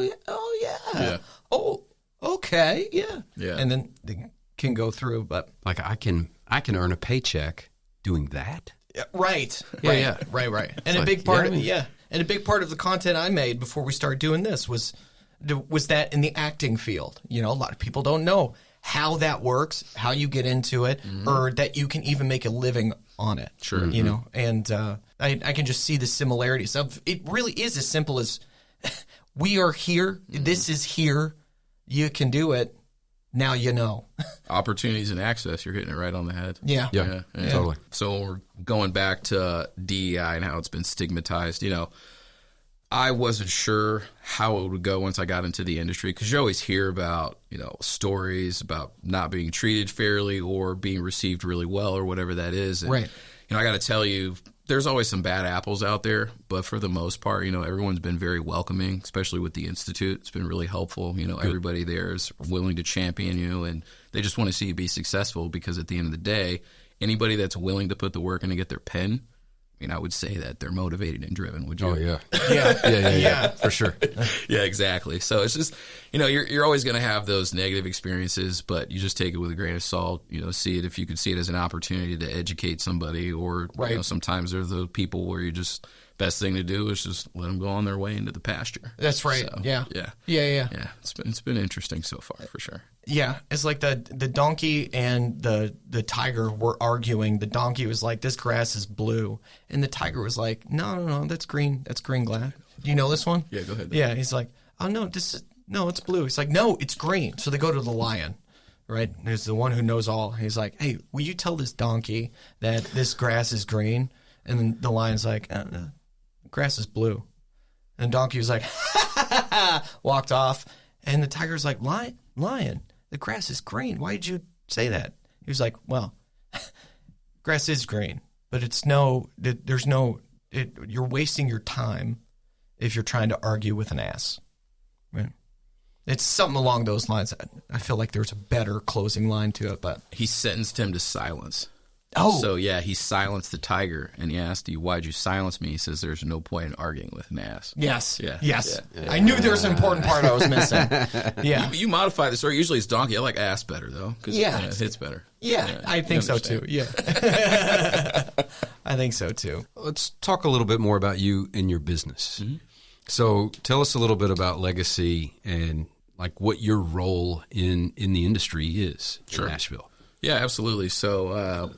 yeah. Oh, okay. Yeah. Yeah. And then they can go through, but Like I can earn a paycheck doing that. right. Yeah. Right. And a Like, big part yeah. and a big part of the content I made before we started doing this was that in the acting field. A lot of people don't know how that works, how you get into it, or that you can even make a living on it. Sure. And I can just see the similarities of it. Really is as simple as we are here. This is here. You can do it. Now you know. Opportunities and access, you're hitting it right on the head. Yeah. Yeah. Totally. So when we're going back to DEI and how it's been stigmatized, I wasn't sure how it would go once I got into the industry, because you always hear about, stories about not being treated fairly or being received really well or whatever that is. And, Right. I got to tell you, there's always some bad apples out there, but for the most part, everyone's been very welcoming, especially with the Institute. It's been really helpful. Everybody there is willing to champion you, and they just want to see you be successful, because at the end of the day, anybody that's willing to put the work in to get their pen, I would say that they're motivated and driven. Would you? Oh yeah. Yeah. For sure. Yeah, exactly. So it's just, you're always going to have those negative experiences, but you just take it with a grain of salt. See it if you could see it as an opportunity to educate somebody, or sometimes there's the people where you just best thing to do is just let them go on their way into the pasture. That's right. So, Yeah. It's been interesting so far for sure. Yeah, it's like the donkey and the tiger were arguing. The donkey was like, "This grass is blue," and the tiger was like, "No, that's green. That's green grass." Do you know this one? Yeah, go ahead. Yeah, he's like, "Oh no, it's blue." He's like, "No, it's green." So they go to the lion, right? There's the one who knows all. He's like, "Hey, will you tell this donkey that this grass is green?" And then the lion's like, "No, grass is blue." And the donkey was like, walked off, and the tiger's like, "Lion. The grass is green. Why did you say that?" He was like, "Well, grass is green, but you're wasting your time if you're trying to argue with an ass." Right? It's something along those lines. I feel like there's a better closing line to it, but He sentenced him to silence. Oh. So, yeah, he silenced the tiger, and he asked you, "Why'd you silence me?" He says, "There's no point in arguing with an ass." yes. Yeah. Yes. Yeah. I knew there was an important part I was missing. Yeah. You modify the story. Usually it's donkey. I like ass better, though, because it hits better. Yeah, I think so too. Yeah. I think so too. Let's talk a little bit more about you and your business. Mm-hmm. So tell us a little bit about Legacy and like what your role in the industry is in Nashville. Yeah, absolutely. So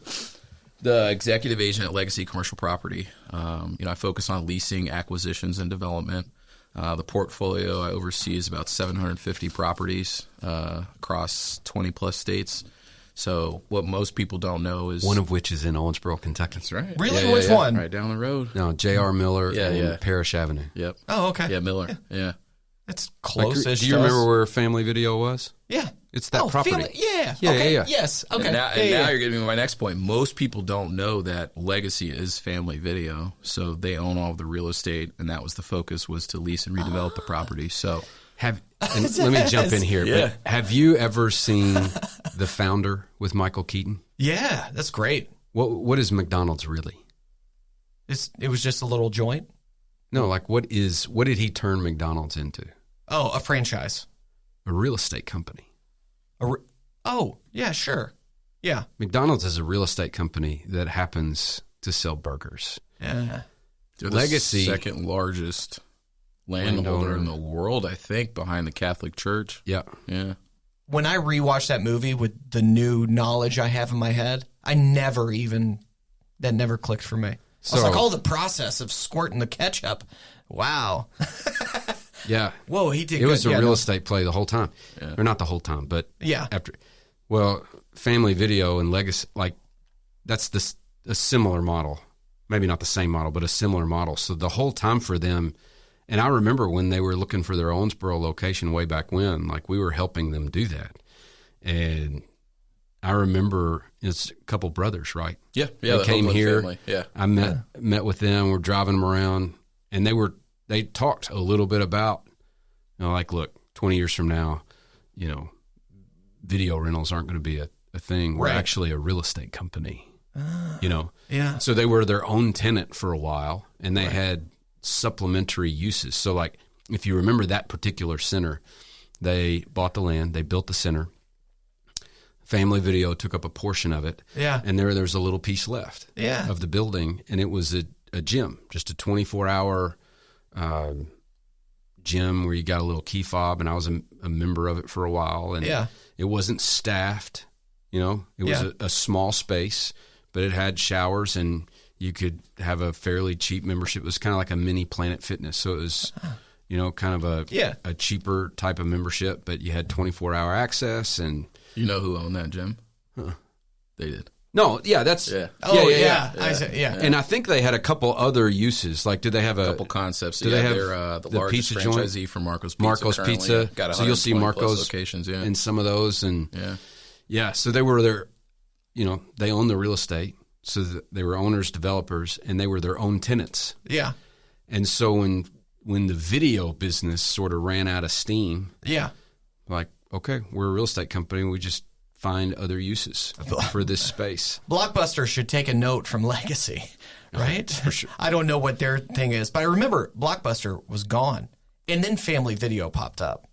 The executive agent at Legacy Commercial Property. I focus on leasing, acquisitions, and development. The portfolio I oversee is about 750 properties across 20-plus states. So what most people don't know is... One of which is in Owensboro, Kentucky. That's right. Really? Yeah, Which one? Right down the road. No, J.R. Miller and Parrish Avenue. Yep. Oh, okay. Yeah, Miller. Yeah. It's Like, close-ish. do you remember where Family Video was? Yeah. It's that property. Yeah. Yeah, Okay. yeah. Yes. Okay. And now you're getting to my next point. Most people don't know that Legacy is Family Video, so they own all of the real estate, and that was the focus, was to lease and redevelop the property. So And let me jump in here. Yeah. But have you ever seen The Founder with Michael Keaton? Yeah, that's great. What is McDonald's really? It was just a little joint. No, like what did he turn McDonald's into? Oh, a franchise. A real estate company. Oh, yeah, sure. Yeah. McDonald's is a real estate company that happens to sell burgers. Yeah. they're Legacy- the second largest landholder in the world, I think, behind the Catholic Church. Yeah. Yeah. When I rewatched that movie with the new knowledge I have in my head, that never clicked for me. I was like, the process of squirting the ketchup. Wow. Yeah. Whoa, he did It was good. a real estate play the whole time. Yeah. Or not the whole time, but Yeah. after. Well, Family Video and Legacy, like that's a similar model. Maybe not the same model, but a similar model. So the whole time for them, and I remember when they were looking for their Owensboro location way back when, like we were helping them do that. And I remember it's a couple brothers, right? Yeah. They the came Hoagland here. family. Yeah. I met with them. We're driving them around, and they talked a little bit about, like, look, 20 years from now, video rentals aren't going to be a thing. We're Right. actually a real estate company, Yeah. So they were their own tenant for a while, and they had supplementary uses. So, like, if you remember that particular center, they bought the land, they built the center. Family Video took up a portion of it. Yeah. And there's a little piece left Yeah. of the building, and it was a gym, just a 24-hour gym where you got a little key fob, and I was a member of it for a while. And Yeah. it wasn't staffed, it was Yeah. a small space, but it had showers, and you could have a fairly cheap membership. It was kind of like a mini Planet Fitness. So it was, kind of a cheaper type of membership, but you had 24-hour access. And You know who owned that gym? They did. no, yeah, that's Yeah. Oh, yeah. yeah. I said, yeah. And I think they had a couple other uses. Like, did they have a Couple concepts. Do they have they're the largest pizza joint? franchisee for Marco's Pizza. Marco's currently. Pizza? Got So you'll see 120 plus Marco's locations. Yeah. in some of those, and Yeah. so they were their, they owned the real estate, so they were owners, developers, and they were their own tenants. Yeah. And so when the video business sort of ran out of steam, Yeah. like, okay, we're a real estate company, we just find other uses for this space. Blockbuster should take a note from Legacy, right? For sure. I don't know what their thing is, but I remember Blockbuster was gone, and then Family Video popped up.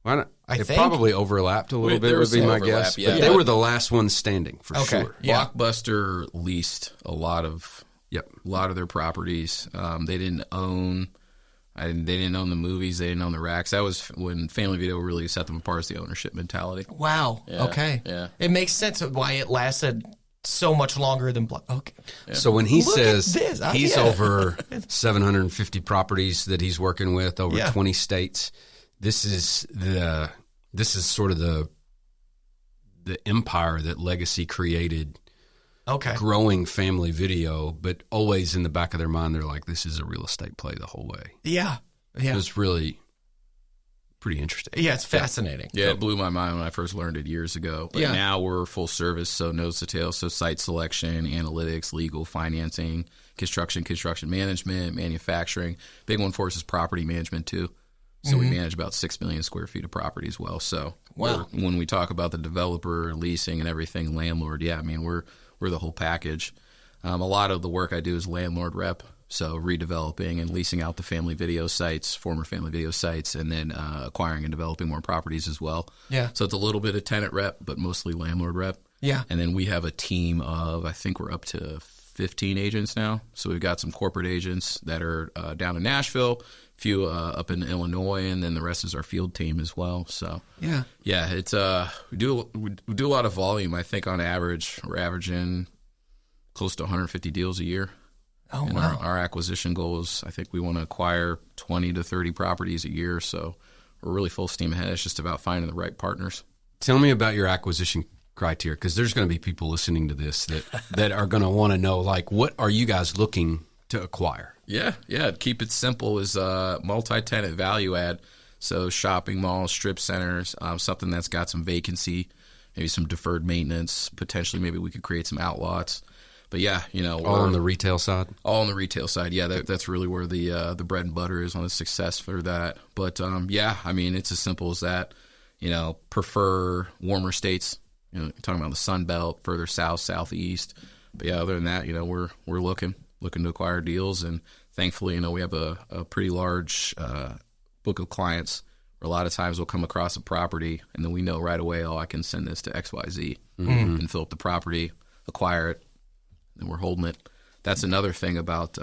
Why not? I It think- probably overlapped a little bit, there would was be some my overlap, guess. yeah. But they were the last ones standing, for Okay. sure. Yeah. Blockbuster leased a lot of their properties. They didn't own. They didn't own the movies. They didn't own the racks. That was when Family Video really set them apart, as the ownership mentality. Wow. Yeah, Okay. yeah. It makes sense of why it lasted so much longer than Okay. So when he Look at says this. he's Yeah. over 750 properties that he's working with over Yeah. 20 states, this is sort of the empire that Legacy created, Okay. growing Family Video, but always in the back of their mind, they're like, this is a real estate play the whole way. Yeah. It Yeah. was really pretty interesting. Yeah, it's fascinating. Yeah, it blew my mind when I first learned it years ago. But Yeah. now we're full service, so nose to tail. So site selection, analytics, legal, financing, construction management, manufacturing. Big one for us is property management too. So we manage about 6 million square feet of property as well. So Wow. when we talk about the developer, leasing, and everything, landlord, we're the whole package. A lot of the work I do is landlord rep. So redeveloping and leasing out the Family Video sites, former Family Video sites, and then acquiring and developing more properties as well. Yeah. So it's a little bit of tenant rep, but mostly landlord rep. Yeah. And then we have a team of, I think we're up to 15 agents now. So we've got some corporate agents that are down in Nashville, a few up in Illinois, and then the rest is our field team as well. So Yeah. it's we do a lot of volume. I think on average we're averaging close to 150 deals a year. Oh, and wow. our acquisition goal is, I think we want to acquire 20 to 30 properties a year. So we're really full steam ahead. It's just about finding the right partners. Tell me about your acquisition criteria, because there's going to be people listening to this that are going to want to know, like, what are you guys looking to acquire? Yeah. Keep it simple is multi-tenant value add. So shopping malls, strip centers, something that's got some vacancy, maybe some deferred maintenance. Potentially, maybe we could create some outlots. But yeah, all on the retail side. All on the retail side. Yeah, that's really where the bread and butter is on the success for that. But yeah, I mean, it's as simple as that. Prefer warmer states. Talking about the Sun Belt, further south, southeast. But yeah, other than that, we're looking to acquire deals, and thankfully, we have a pretty large book of clients. Where a lot of times we'll come across a property, and then we know right away, I can send this to XYZ and fill up the property, acquire it. And we're holding it. That's another thing about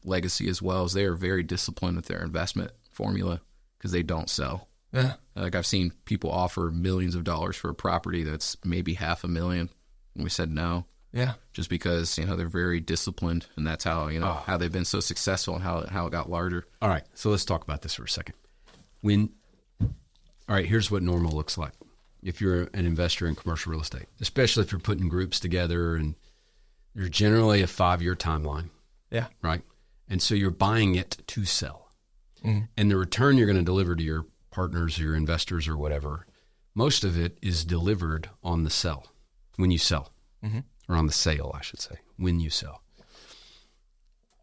Legacy as well, is they are very disciplined with their investment formula because they don't sell. Yeah. Like I've seen people offer millions of dollars for a property that's maybe $500,000, and we said no. Yeah. Just because they're very disciplined, and that's how how they've been so successful and how it got larger. All right, so let's talk about this for a second. All right, here's what normal looks like if you're an investor in commercial real estate, especially if you're putting groups together, and you're generally a 5-year timeline. Yeah. Right? And so you're buying it to sell. And the return you're going to deliver to your partners or your investors or whatever, most of it is delivered on the sell, when you sell. Or on the sale, I should say, when you sell.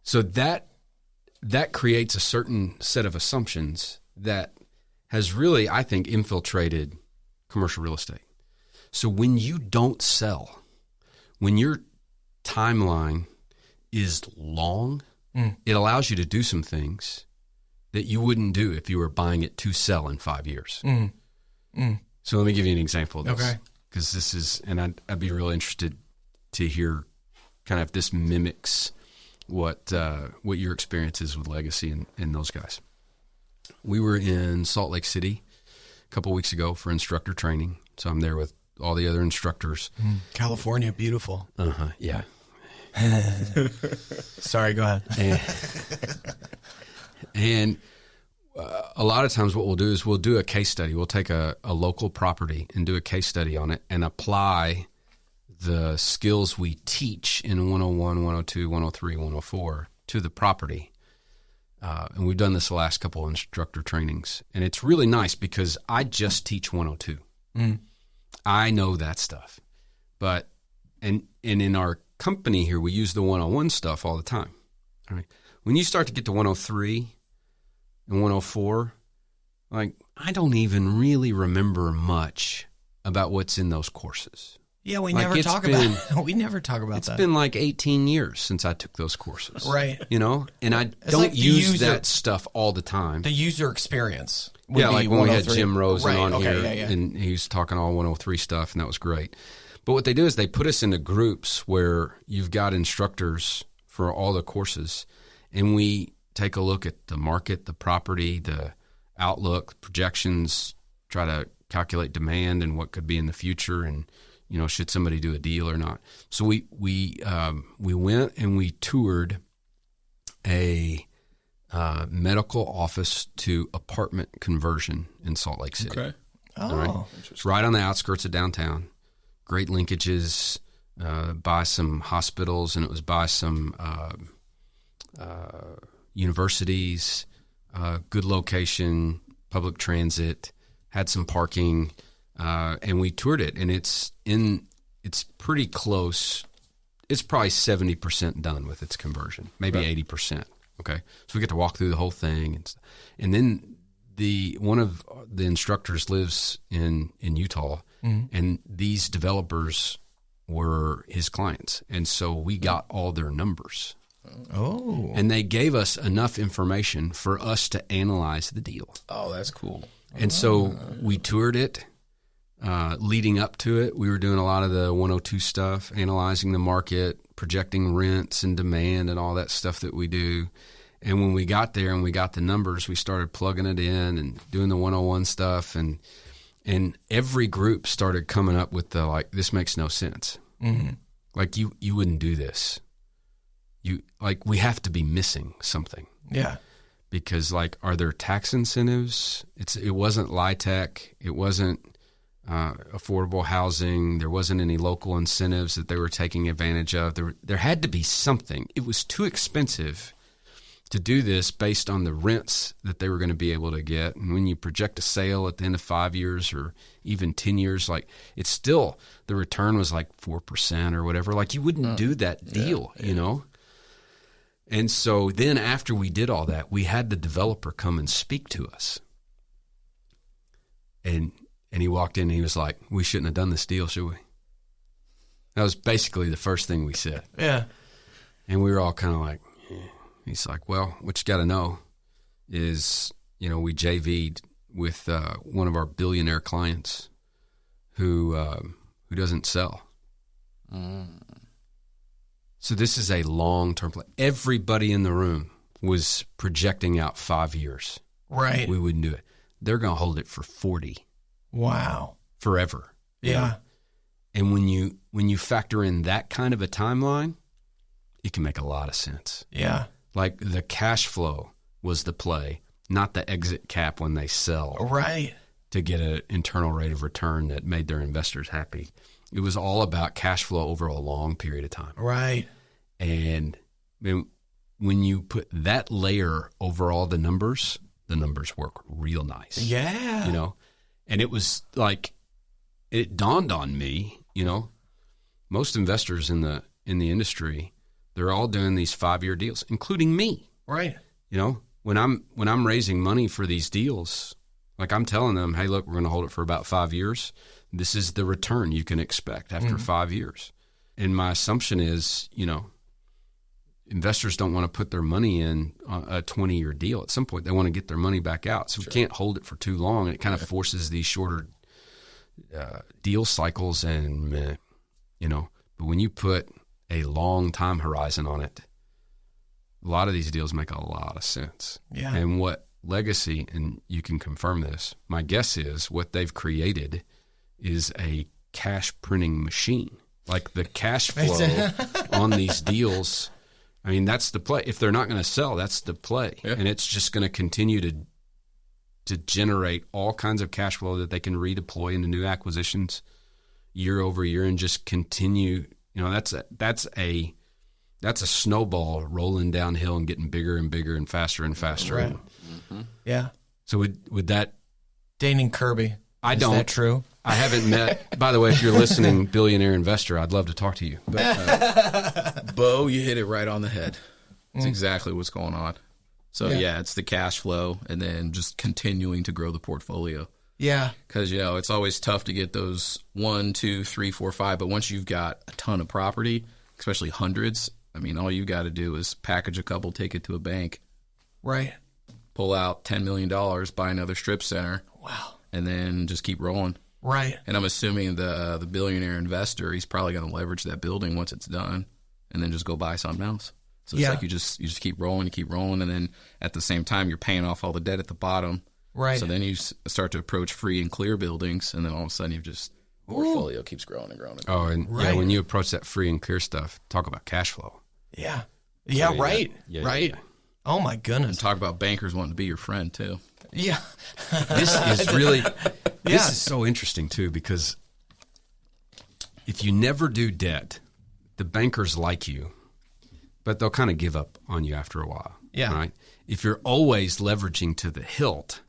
So that creates a certain set of assumptions that has really, I think, infiltrated commercial real estate. So when you don't sell, when your timeline is long, it allows you to do some things that you wouldn't do if you were buying it to sell in 5 years. So let me give you an example of this. Okay. Because this is, and I'd be real interested to hear kind of if this mimics what your experience is with Legacy and those guys. We were in Salt Lake City a couple weeks ago for instructor training. So I'm there with all the other instructors. California, beautiful. Yeah. Sorry, go ahead. And a lot of times what we'll do is we'll do a case study. We'll take a local property and do a case study on it and apply the skills we teach in 101, 102, 103, 104 to the property. And we've done this the last couple of instructor trainings. And it's really nice because I just teach 102. I know that stuff. But, and in our company here, we use the 101 stuff all the time. All right. When you start to get to 103 and 104, like, I don't even really remember much about what's in those courses. Yeah, we Like, never it's talk been- about we never talk about It's that. been like 18 years since I took those courses. Right. And I don't like the use user- that stuff all the time. The user experience. would Yeah, be like when we had 103. Jim Rosen Right, on okay, here, yeah. and he was talking all 103 stuff, and that was great. But what they do is they put us into groups where you've got instructors for all the courses, and we take a look at the market, the property, the outlook, projections, try to calculate demand and what could be in the future, and should somebody do a deal or not. So we went and we toured a medical office to apartment conversion in Salt Lake City. Okay. Oh, All right. It's right on the outskirts of downtown. Great linkages by some hospitals, and it was by some universities, good location, public transit, had some parking, and we toured it. And it's pretty close. It's probably 70% done with its conversion, maybe 80%. Okay, so we get to walk through the whole thing, and then one of the instructors lives in Utah, and these developers were his clients, and so we got all their numbers. Oh, And they gave us enough information for us to analyze the deal. Oh, that's cool. And so we toured it. Leading up to it, we were doing a lot of the 102 stuff, analyzing the market, projecting rents and demand and all that stuff that we do. And when we got there and we got the numbers, we started plugging it in and doing the 101 stuff. And every group started coming up with this makes no sense. Like you wouldn't do this. We have to be missing something. Yeah. Because are there tax incentives? It wasn't LIHTC. It wasn't affordable housing. There wasn't any local incentives that they were taking advantage of. There had to be something. It was too expensive to do this based on the rents that they were going to be able to get. And when you project a sale at the end of 5 years or even 10 years, it's still, the return was 4% or whatever. You wouldn't do that deal, you know? And so then after we did all that, we had the developer come and speak to us. And he walked in and he was like, we shouldn't have done this deal, should we? That was basically the first thing we said. Yeah. And we were all kind of like, yeah. He's like, well, what you got to know is, we JV'd with one of our billionaire clients who doesn't sell. So this is a long-term play. Everybody in the room was projecting out 5 years. Right. We wouldn't do it. They're going to hold it for 40. Wow. Forever. Yeah. And when you factor in that kind of a timeline, it can make a lot of sense. Yeah. The cash flow was the play, not the exit cap when they sell. Right. To get an internal rate of return that made their investors happy. It was all about cash flow over a long period of time. Right. And when you put that layer over all the numbers work real nice. Yeah. And it was it dawned on me, most investors in the industry, they're all doing these 5-year deals, including me. Right. When I'm raising money for these deals, I'm telling them, hey, look, we're going to hold it for about 5 years. This is the return you can expect after 5 years. And my assumption is, investors don't want to put their money in a 20-year deal. At some point, they want to get their money back out. So we can't hold it for too long. And it kind of forces these shorter deal cycles. And, but when you put a long time horizon on it, a lot of these deals make a lot of sense. Yeah. And what Legacy, and you can confirm this, my guess is what they've created is a cash printing machine. The cash flow on these deals, that's the play. If they're not going to sell, that's the play. Yeah. And it's just going to continue to generate all kinds of cash flow that they can redeploy into new acquisitions year over year and just continue. That's a snowball rolling downhill and getting bigger and bigger and faster and faster. Right. Yeah. So would that Daynon Kirby? Is that true? I haven't met. By the way, if you're listening, billionaire investor, I'd love to talk to you. But, Bo, you hit it right on the head. It's exactly what's going on. So it's the cash flow and then just continuing to grow the portfolio. Yeah. Because, it's always tough to get those 1, 2, 3, 4, 5. But once you've got a ton of property, especially hundreds, all you got to do is package a couple, take it to a bank. Right. Pull out $10 million, buy another strip center. Wow. And then just keep rolling. Right. And I'm assuming the billionaire investor, he's probably going to leverage that building once it's done and then just go buy something else. So it's you just keep rolling, and then at the same time you're paying off all the debt at the bottom. Right. So then you start to approach free and clear buildings, and then all of a sudden you've just portfolio keeps growing and growing. Oh, and when you approach that free and clear stuff, talk about cash flow. Yeah. Yeah. So, right. Yeah, right. Yeah. Oh my goodness. And talk about bankers wanting to be your friend too. Yeah. This is really, this is so interesting too, because if you never do debt, the bankers like you, but they'll kind of give up on you after a while. Yeah. Right. If you're always leveraging to the hilt,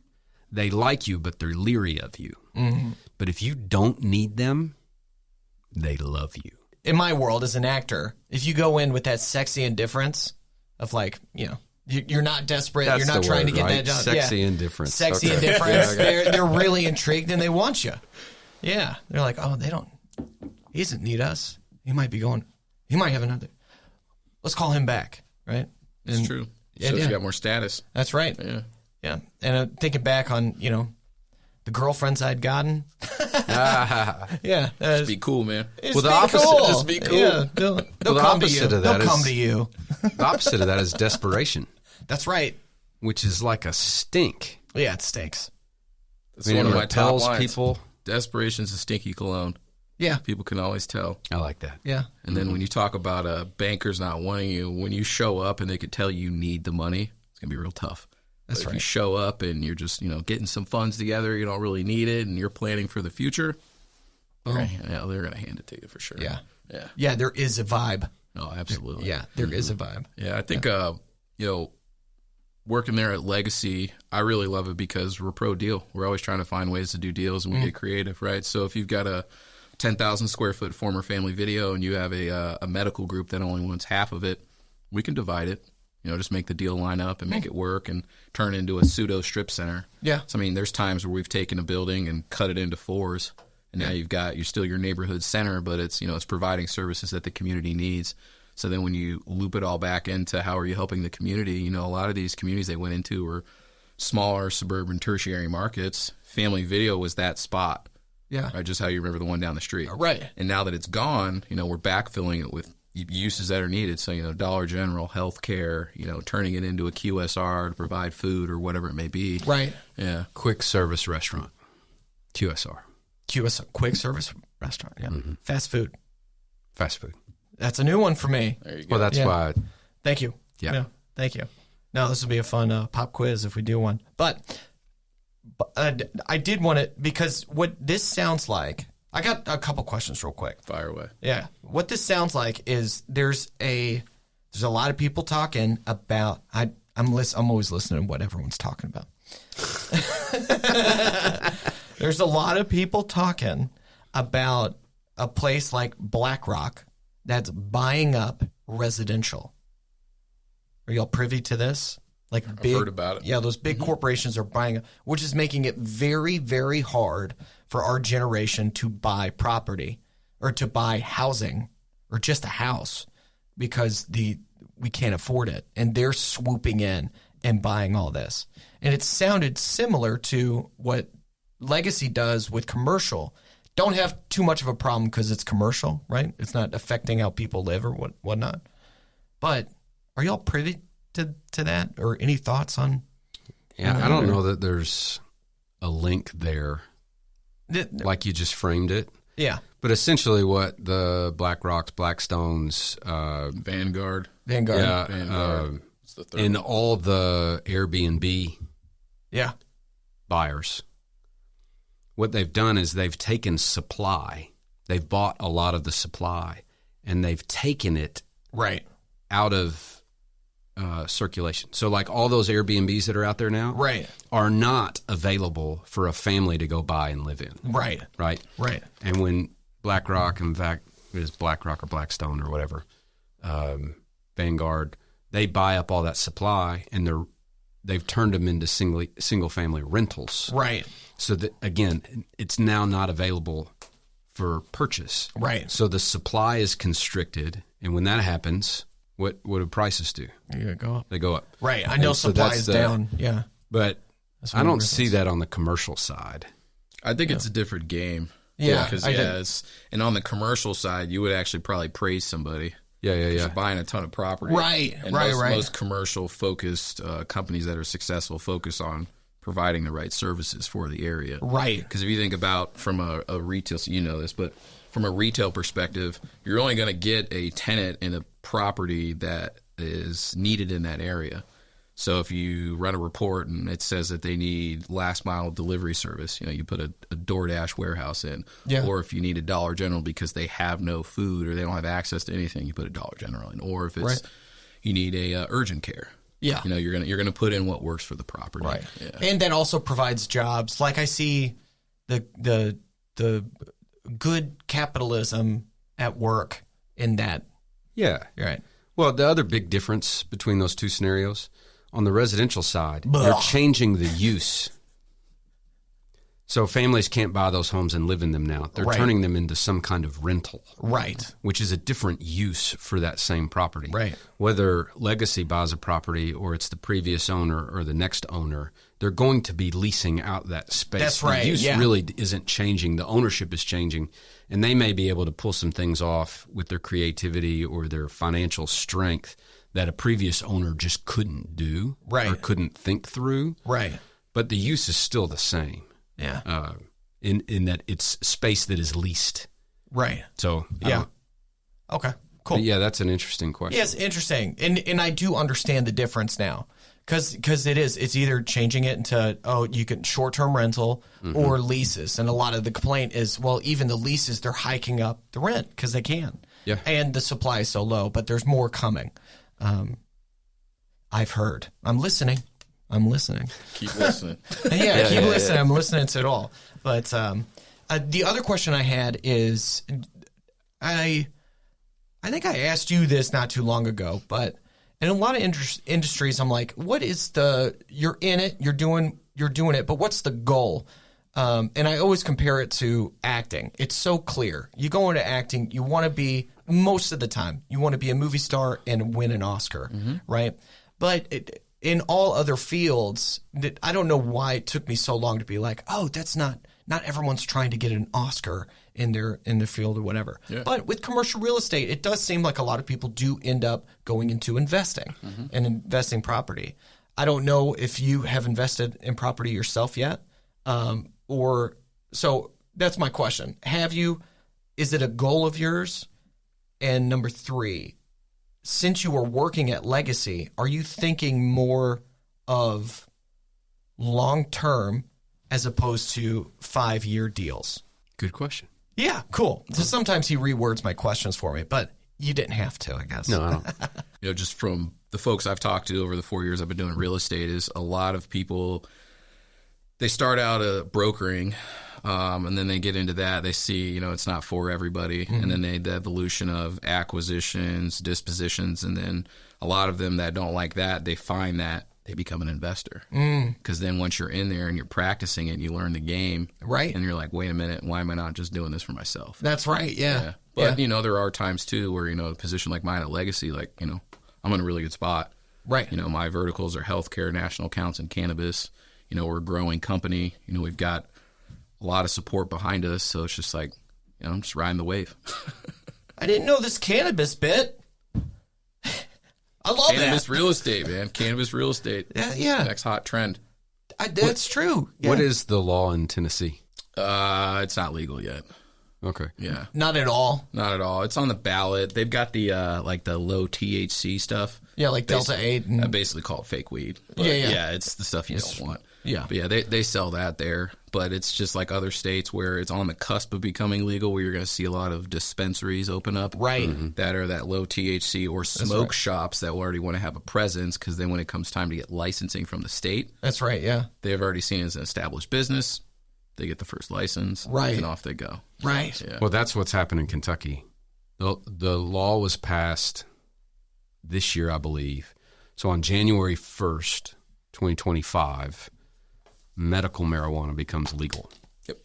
they like you, but they're leery of you. Mm-hmm. But if you don't need them, they love you. In my world as an actor, if you go in with that sexy indifference of you're not desperate. That's you're not trying word, to get right? that done. Sexy indifference. Sexy indifference. They're really intrigued and they want you. Yeah. They're like, oh, he doesn't need us. He might have another. Let's call him back. Right. It's true. Shows you got more status. That's right. Yeah. Yeah. And thinking back on, the girlfriends I'd gotten. Yeah. Just be cool, man. Well, the opposite. Cool. Just be cool. Yeah, they'll come to you. They'll come to you. The opposite of that is desperation. That's right. Which is like a stink. Yeah, it stinks. That's one of my top lines. People. Desperation's a stinky cologne. Yeah. People can always tell. I like that. Yeah. And then when you talk about bankers not wanting you, when you show up and they could tell you need the money, it's going to be real tough. That's But right. if you show up and you're just, getting some funds together, you don't really need it, and you're planning for the future, they're going to hand it to you for sure. Yeah. Yeah. Yeah, there is a vibe. Oh, absolutely. Yeah, there is a vibe. Yeah, I think, working there at Legacy, I really love it because we're pro deal. We're always trying to find ways to do deals, and we get creative, right? So if you've got a 10,000 square foot former family video and you have a medical group that only wants half of it, we can divide it. Just make the deal line up and make it work and turn it into a pseudo strip center. Yeah. So, there's times where we've taken a building and cut it into fours, and now you're still your neighborhood center, but it's, it's providing services that the community needs. So then when you loop it all back into how are you helping the community, a lot of these communities they went into were smaller suburban tertiary markets. Family video was that spot. Yeah. Right, just how you remember the one down the street. Right. And now that it's gone, we're backfilling it with uses that are needed. So, Dollar General, healthcare, turning it into a QSR to provide food or whatever it may be. Right. Yeah. Quick service restaurant, QSR. QSR, quick service restaurant. Yeah. Fast food. Fast food. That's a new one for me. There you go. Well, that's Yeah. why. Thank you. Yeah. Thank you. No, this will be a fun pop quiz if we do one. But I did want to, because what this sounds like, I got a couple questions real quick. Fire away. Yeah. What this sounds like is there's a lot of people talking about, I'm always listening to what everyone's talking about. There's a lot of people talking about a place like BlackRock that's buying up residential. Are y'all privy to this? Like I've heard about it. Yeah, those big corporations are buying, which is making it very, very hard for our generation to buy property or to buy housing or just a house because we can't afford it. And they're swooping in and buying all this. And it sounded similar to what Legacy does with commercial. Don't have too much of a problem because it's commercial, right? It's not affecting how people live or whatnot. But are y'all privy to that, or any thoughts on? Yeah, I don't know that there's a link there, like you just framed it. Yeah, But essentially, what the BlackRocks, Blackstones, Vanguard. Vanguard. It's the third and one. all the Airbnb Yeah, buyers, what they've done is they've taken supply. They've bought a lot of the supply, and they've taken it right. out of circulation. So like all those Airbnbs that are out there now Right. are not available for a family to go buy and live in. Right. Right. Right. And when BlackRock, in fact, it is BlackRock or Blackstone or whatever, Vanguard, they buy up all that supply and they've turned them into single family rentals. Right. So that, again, it's now not available for purchase. Right. So the supply is constricted, and when that happens, what do prices do? You go up. They go up. Right. I know And so supply that's is down. Yeah. But That's I one of don't the see reasons. that on the commercial side. I think it's a different game. Yeah, because I do. and on the commercial side, you would actually probably praise somebody. Yeah. You're buying a ton of property. Right, And right, most, right. most commercial focused companies that are successful focus on providing the right services for the area. Right. Because if you think about from a retail, so you know this, but from a retail perspective, you're only going to get a tenant in a property that is needed in that area. So if you run a report and it says that they need last mile delivery service, you put a DoorDash warehouse in. Yeah. Or if you need a Dollar General because they have no food or they don't have access to anything, you put a Dollar General in. Or if it's you need a urgent care. Yeah. You're gonna put in what works for the property. Right. Yeah. And that also provides jobs. Like I see the good capitalism at work in that. Yeah. Right. Well, the other big difference between those two scenarios, on the residential side, Blah. they're changing the use. So families can't buy those homes and live in them now. They're Right. turning them into some kind of rental, Right. which is a different use for that same property. Right. Whether Legacy buys a property or it's the previous owner or the next owner, they're going to be leasing out that space. That's right, The use yeah. really isn't changing. The ownership is changing. And they may be able to pull some things off with their creativity or their financial strength that a previous owner just couldn't do Right. or couldn't think through. Right. But the use is still the same Yeah. in that it's space that is leased. Right. So yeah. Okay. Cool. Yeah, that's an interesting question. Yeah, it's interesting, and I do understand the difference now, because it's either changing it into you can short-term rental or leases, and a lot of the complaint is, well, even the leases, they're hiking up the rent because they can, and the supply is so low, but there's more coming. I've heard. I'm listening. Keep listening. Keep listening. I'm listening to it all. But the other question I had is, I think I asked you this not too long ago, but in a lot of industries, I'm like, what is you're in it, you're doing it, but what's the goal? And I always compare it to acting. It's so clear. You go into acting, you want to be, most of the time, you want to be a movie star and win an Oscar, right? But in all other fields, I don't know why it took me so long to be like, oh, that's not everyone's trying to get an Oscar in the field or whatever. Yeah. But with commercial real estate, it does seem like a lot of people do end up going into investing and investing property. I don't know if you have invested in property yourself yet, so that's my question. Have you? Is it a goal of yours? And number 3, since you are working at Legacy, are you thinking more of long-term as opposed to 5-year deals? Good question. Yeah, cool. So sometimes he rewords my questions for me, but you didn't have to, I guess. No, I don't. Just from the folks I've talked to over the 4 years I've been doing real estate, is a lot of people, they start out brokering, and then they get into that. They see, it's not for everybody. And then the evolution of acquisitions, dispositions, and then a lot of them that don't like that, they find that they become an investor. Because then once you're in there and you're practicing it, you learn the game. Right. And you're like, wait a minute, why am I not just doing this for myself? That's right, yeah. But, there are times, too, where, a position like mine at Legacy, I'm in a really good spot. Right. My verticals are healthcare, national accounts, and cannabis. We're a growing company. We've got a lot of support behind us. So it's just like, I'm just riding the wave. I didn't know this cannabis bit. I love Cannabis real estate, man. Cannabis real estate. Yeah. Next hot trend. That's true. Yeah. What is the law in Tennessee? It's not legal yet. Okay. Yeah. Not at all? Not at all. It's on the ballot. They've got the the low THC stuff. Yeah, like Delta 8. I basically call it fake weed. But yeah, it's the stuff you don't want. Yeah. But yeah, they sell that there. But it's just like other states where it's on the cusp of becoming legal, where you're going to see a lot of dispensaries open up. Right. That are that low THC, or smoke shops that will already want to have a presence, because then when it comes time to get licensing from the state. That's right, yeah. They've already seen it as an established business. They get the first license. Right. And off they go. Right. Yeah. Well, that's what's happened in Kentucky. The law was passed this year, I believe. So on January 1st, 2025, medical marijuana becomes legal. Yep.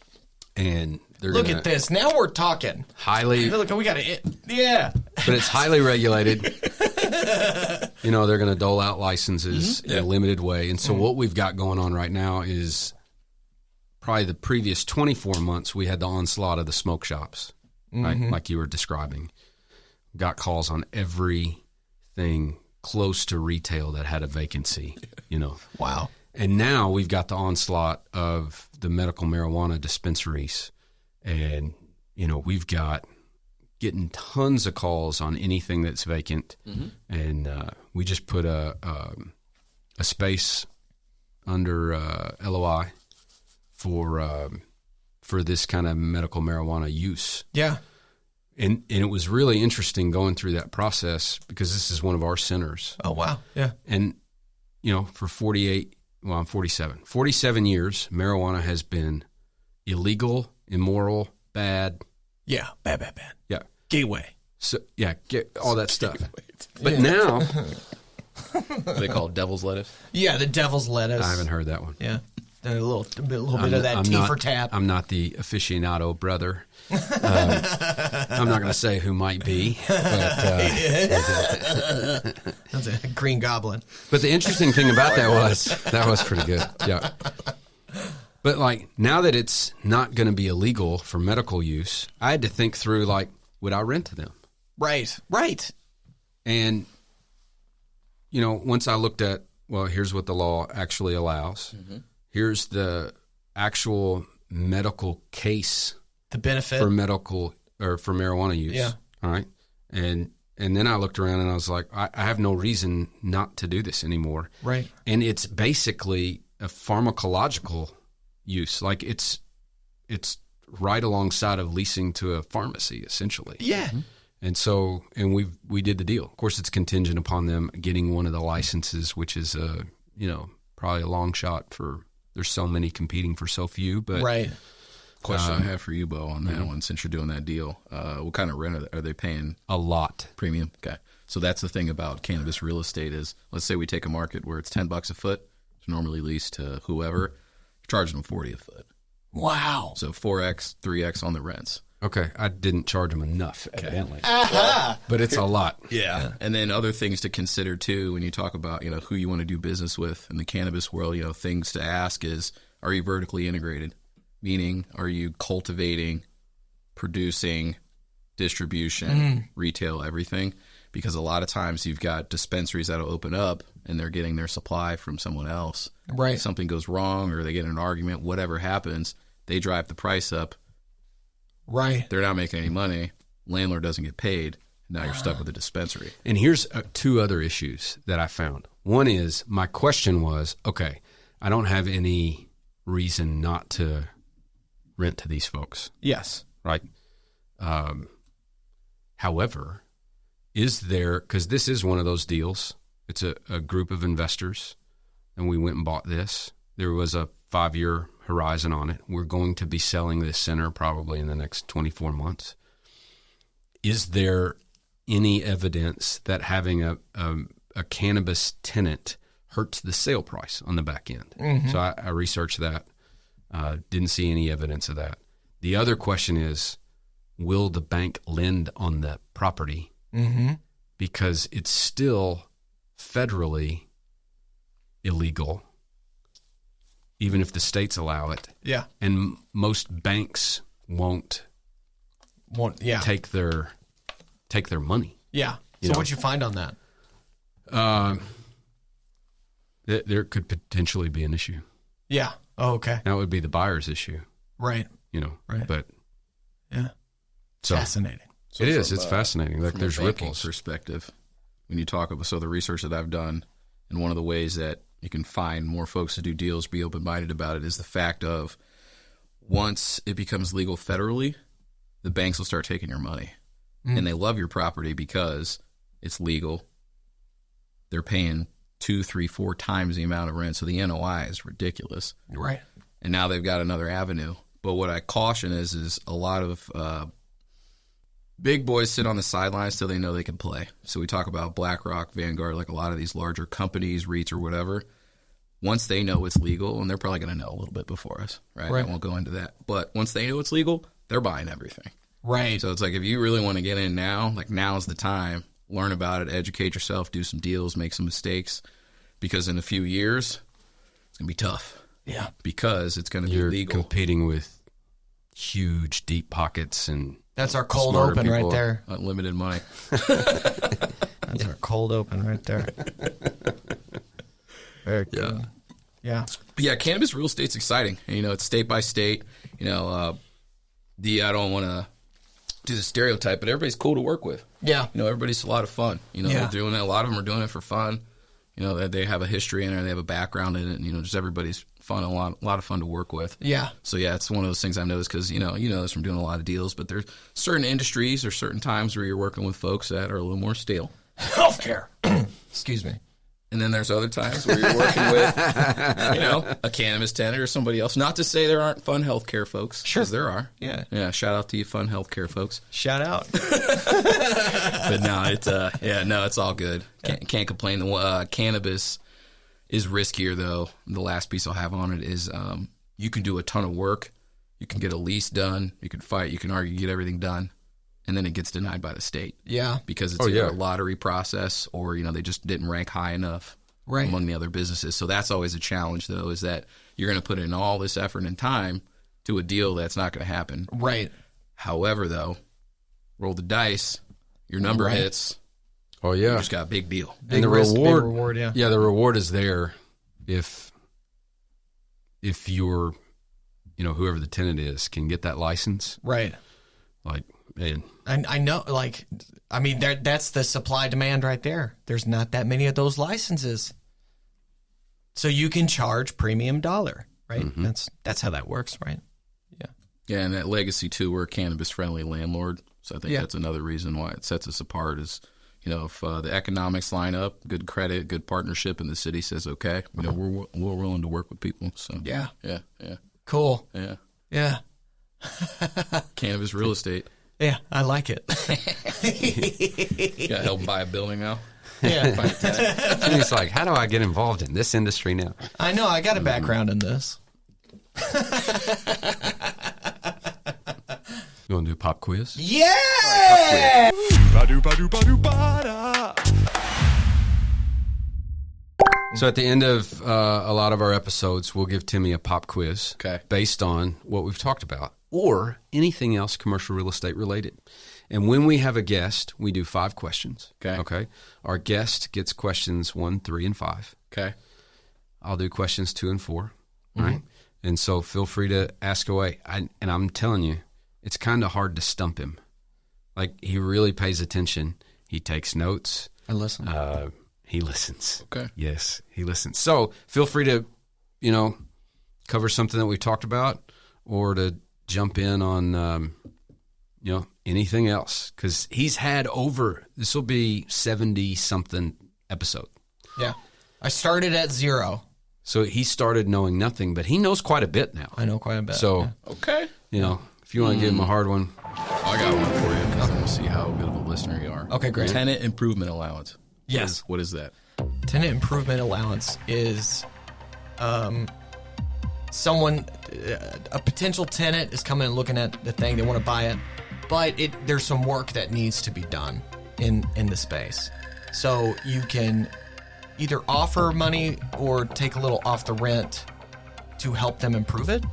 And they're look at this. Now we're talking. Highly. Look, we got it. Yeah. But it's highly regulated. They're going to dole out licenses in a limited way. And so what we've got going on right now is probably the previous 24 months, we had the onslaught of the smoke shops, right? Like you were describing. Got calls on everything close to retail that had a vacancy, Wow. And now we've got the onslaught of the medical marijuana dispensaries. And, we've got getting tons of calls on anything that's vacant. And we just put a space under LOI for this kind of medical marijuana use. Yeah. And it was really interesting going through that process, because this is one of our centers. Oh, wow. Yeah. And, for 47 years, marijuana has been illegal, immoral, bad. Yeah. Bad. Yeah. Gateway. So, yeah, get all that stuff. But now... They call it devil's lettuce? Yeah, the devil's lettuce. I haven't heard that one. Yeah. A little bit of that tea for tap. I'm not the aficionado brother. I'm not going to say who might be. But, that's a green goblin. But the interesting thing about that was pretty good. Yeah. But now that it's not going to be illegal for medical use, I had to think through would I rent to them? Right. And once I looked at, here's what the law actually allows. Here's the actual medical case, the benefit for medical or for marijuana use. Yeah. All right. And then I looked around and I was like, I have no reason not to do this anymore. Right. And it's basically a pharmacological use. Like it's right alongside of leasing to a pharmacy, essentially. Yeah. And so, and we did the deal. Of course, it's contingent upon them getting one of the licenses, which is probably a long shot for. There's so many competing for so few, but Right. Question I have for you, Bo, on that one, since you're doing that deal. What kind of rent are they paying? a lot. Premium? Okay. So that's the thing about cannabis real estate is, let's say we take a market where it's $10 a foot, it's normally leased to whoever, you're charging them $40 a foot. Wow. So 4X, 3X on the rents. Okay, I didn't charge them enough, evidently, but it's a lot. Yeah. And then other things to consider too when you talk about, who you want to do business with in the cannabis world, things to ask is, are you vertically integrated? Meaning, are you cultivating, producing, distribution, retail, everything? Because a lot of times you've got dispensaries that'll open up and they're getting their supply from someone else. Right. If something goes wrong or they get in an argument, whatever happens, they drive the price up. Right. They're not making any money. Landlord doesn't get paid. Now you're stuck with a dispensary. And here's two other issues that I found. One is my question was, okay, I don't have any reason not to rent to these folks, Yes. right? However, is there, because this is one of those deals, it's a group of investors, and we went and bought this. There was a 5-year horizon on it. We're going to be selling this center probably in the next 24 months. Is there any evidence that having a cannabis tenant hurts the sale price on the back end? Mm-hmm. So I researched that. Didn't see any evidence of that. The other question is, will the bank lend on the property? Mm-hmm. Because it's still federally illegal, even if the states allow it. Yeah. And most banks won't Yeah. take their money. Yeah. You So know. what'd you find on that? There could potentially be an issue. Yeah. Oh, okay. That would be the buyer's issue, Right. Right. But Yeah. so Fascinating. So it is. from, It's fascinating. Like from there's a banking ripples. perspective, when you talk about, so the research that I've done, and one of the ways that you can find more folks to do deals, be open-minded about it, is the fact of once it becomes legal federally, the banks will start taking your money. And they love your property because it's legal. They're paying 2, 3, 4 times the amount of rent. So the NOI is ridiculous. Right. And now they've got another avenue. But what I caution is a lot of big boys sit on the sidelines till they know they can play. So we talk about BlackRock, Vanguard, like a lot of these larger companies, REITs or whatever. Once they know it's legal, and they're probably going to know a little bit before us, right? I won't go into that. But once they know it's legal, they're buying everything. Right. So it's like if you really want to get in now, like now's the time. Learn about it, educate yourself, do some deals, make some mistakes. Because in a few years, it's going to be tough. Yeah. Because it's going to be You're legal. competing with huge deep pockets and That's our cold smarter open people. right there. Unlimited money. That's our cold open right there. Very good. Yeah. But yeah, cannabis real estate's exciting. And, it's state by state. I don't want to do the stereotype, but everybody's cool to work with. Yeah. Everybody's a lot of fun. They're doing it. A lot of them are doing it for fun. They have a history in it, they have a background in it. Just everybody's fun, a lot of fun to work with. Yeah. So yeah, it's one of those things I've noticed because you know this from doing a lot of deals. But there's certain industries or certain times where you're working with folks that are a little more stale. Healthcare. Excuse me. And then there's other times where you're working with, a cannabis tenant or somebody else. Not to say there aren't fun healthcare folks. Sure. 'Cause there are. Yeah. Yeah. Shout out to you, fun healthcare folks. Shout out. But no, it's all good. Can't complain. The cannabis is riskier though. The last piece I'll have on it is you can do a ton of work. You can get a lease done. You can fight. You can argue, get everything done. And then it gets denied by the state. Yeah. Because it's either a lottery process or, they just didn't rank high enough among the other businesses. So that's always a challenge, though, is that you're going to put in all this effort and time to a deal that's not going to happen. Right. However, though, roll the dice, your number hits. Oh, yeah. You just got a big deal. And the risk, big reward, reward, yeah. Yeah, the reward is there if you're, whoever the tenant is, can get that license. Right. Like, And I know, like, I mean, that's the supply demand right there. There's not that many of those licenses. So you can charge premium dollar, right? That's how that works, right? Yeah. Yeah, and that legacy too, we're a cannabis-friendly landlord. So I think Yeah. that's another reason why it sets us apart is, if the economics line up, good credit, good partnership, and the city says, okay, we're willing to work with people. So Yeah. yeah. Cool. Yeah. Yeah. Cannabis real estate. Yeah, I like it. You got to help buy a building now? Yeah. Find a tenant. and he's like, how do I get involved in this industry now? I know, I got a background in this. You want to do a pop quiz? Yeah! So at the end of a lot of our episodes, we'll give Timmy a pop quiz based on what we've talked about or anything else commercial real estate related. And when we have a guest, we do 5 questions. Okay. Our guest gets questions 1, 3, and 5. Okay. I'll do questions 2 and 4. Right. And so feel free to ask away. And I'm telling you, it's kind of hard to stump him. Like, he really pays attention. He takes notes. I listen. He listens. Okay. Yes, he listens. So feel free to, cover something that we talked about or to jump in on, anything else. Because he's had this will be 70-something episode. Yeah. I started at 0. So he started knowing nothing, but he knows quite a bit now. I know quite a bit. So, Okay. if you want to give him a hard one. I got one for you because I want to see how good of a listener you are. Okay, great. Tenant improvement allowance. Yes. What is that? Tenant improvement allowance is someone, a potential tenant is coming and looking at the thing, they want to buy it, but there's some work that needs to be done in the space. So you can either offer money or take a little off the rent to help them improve it.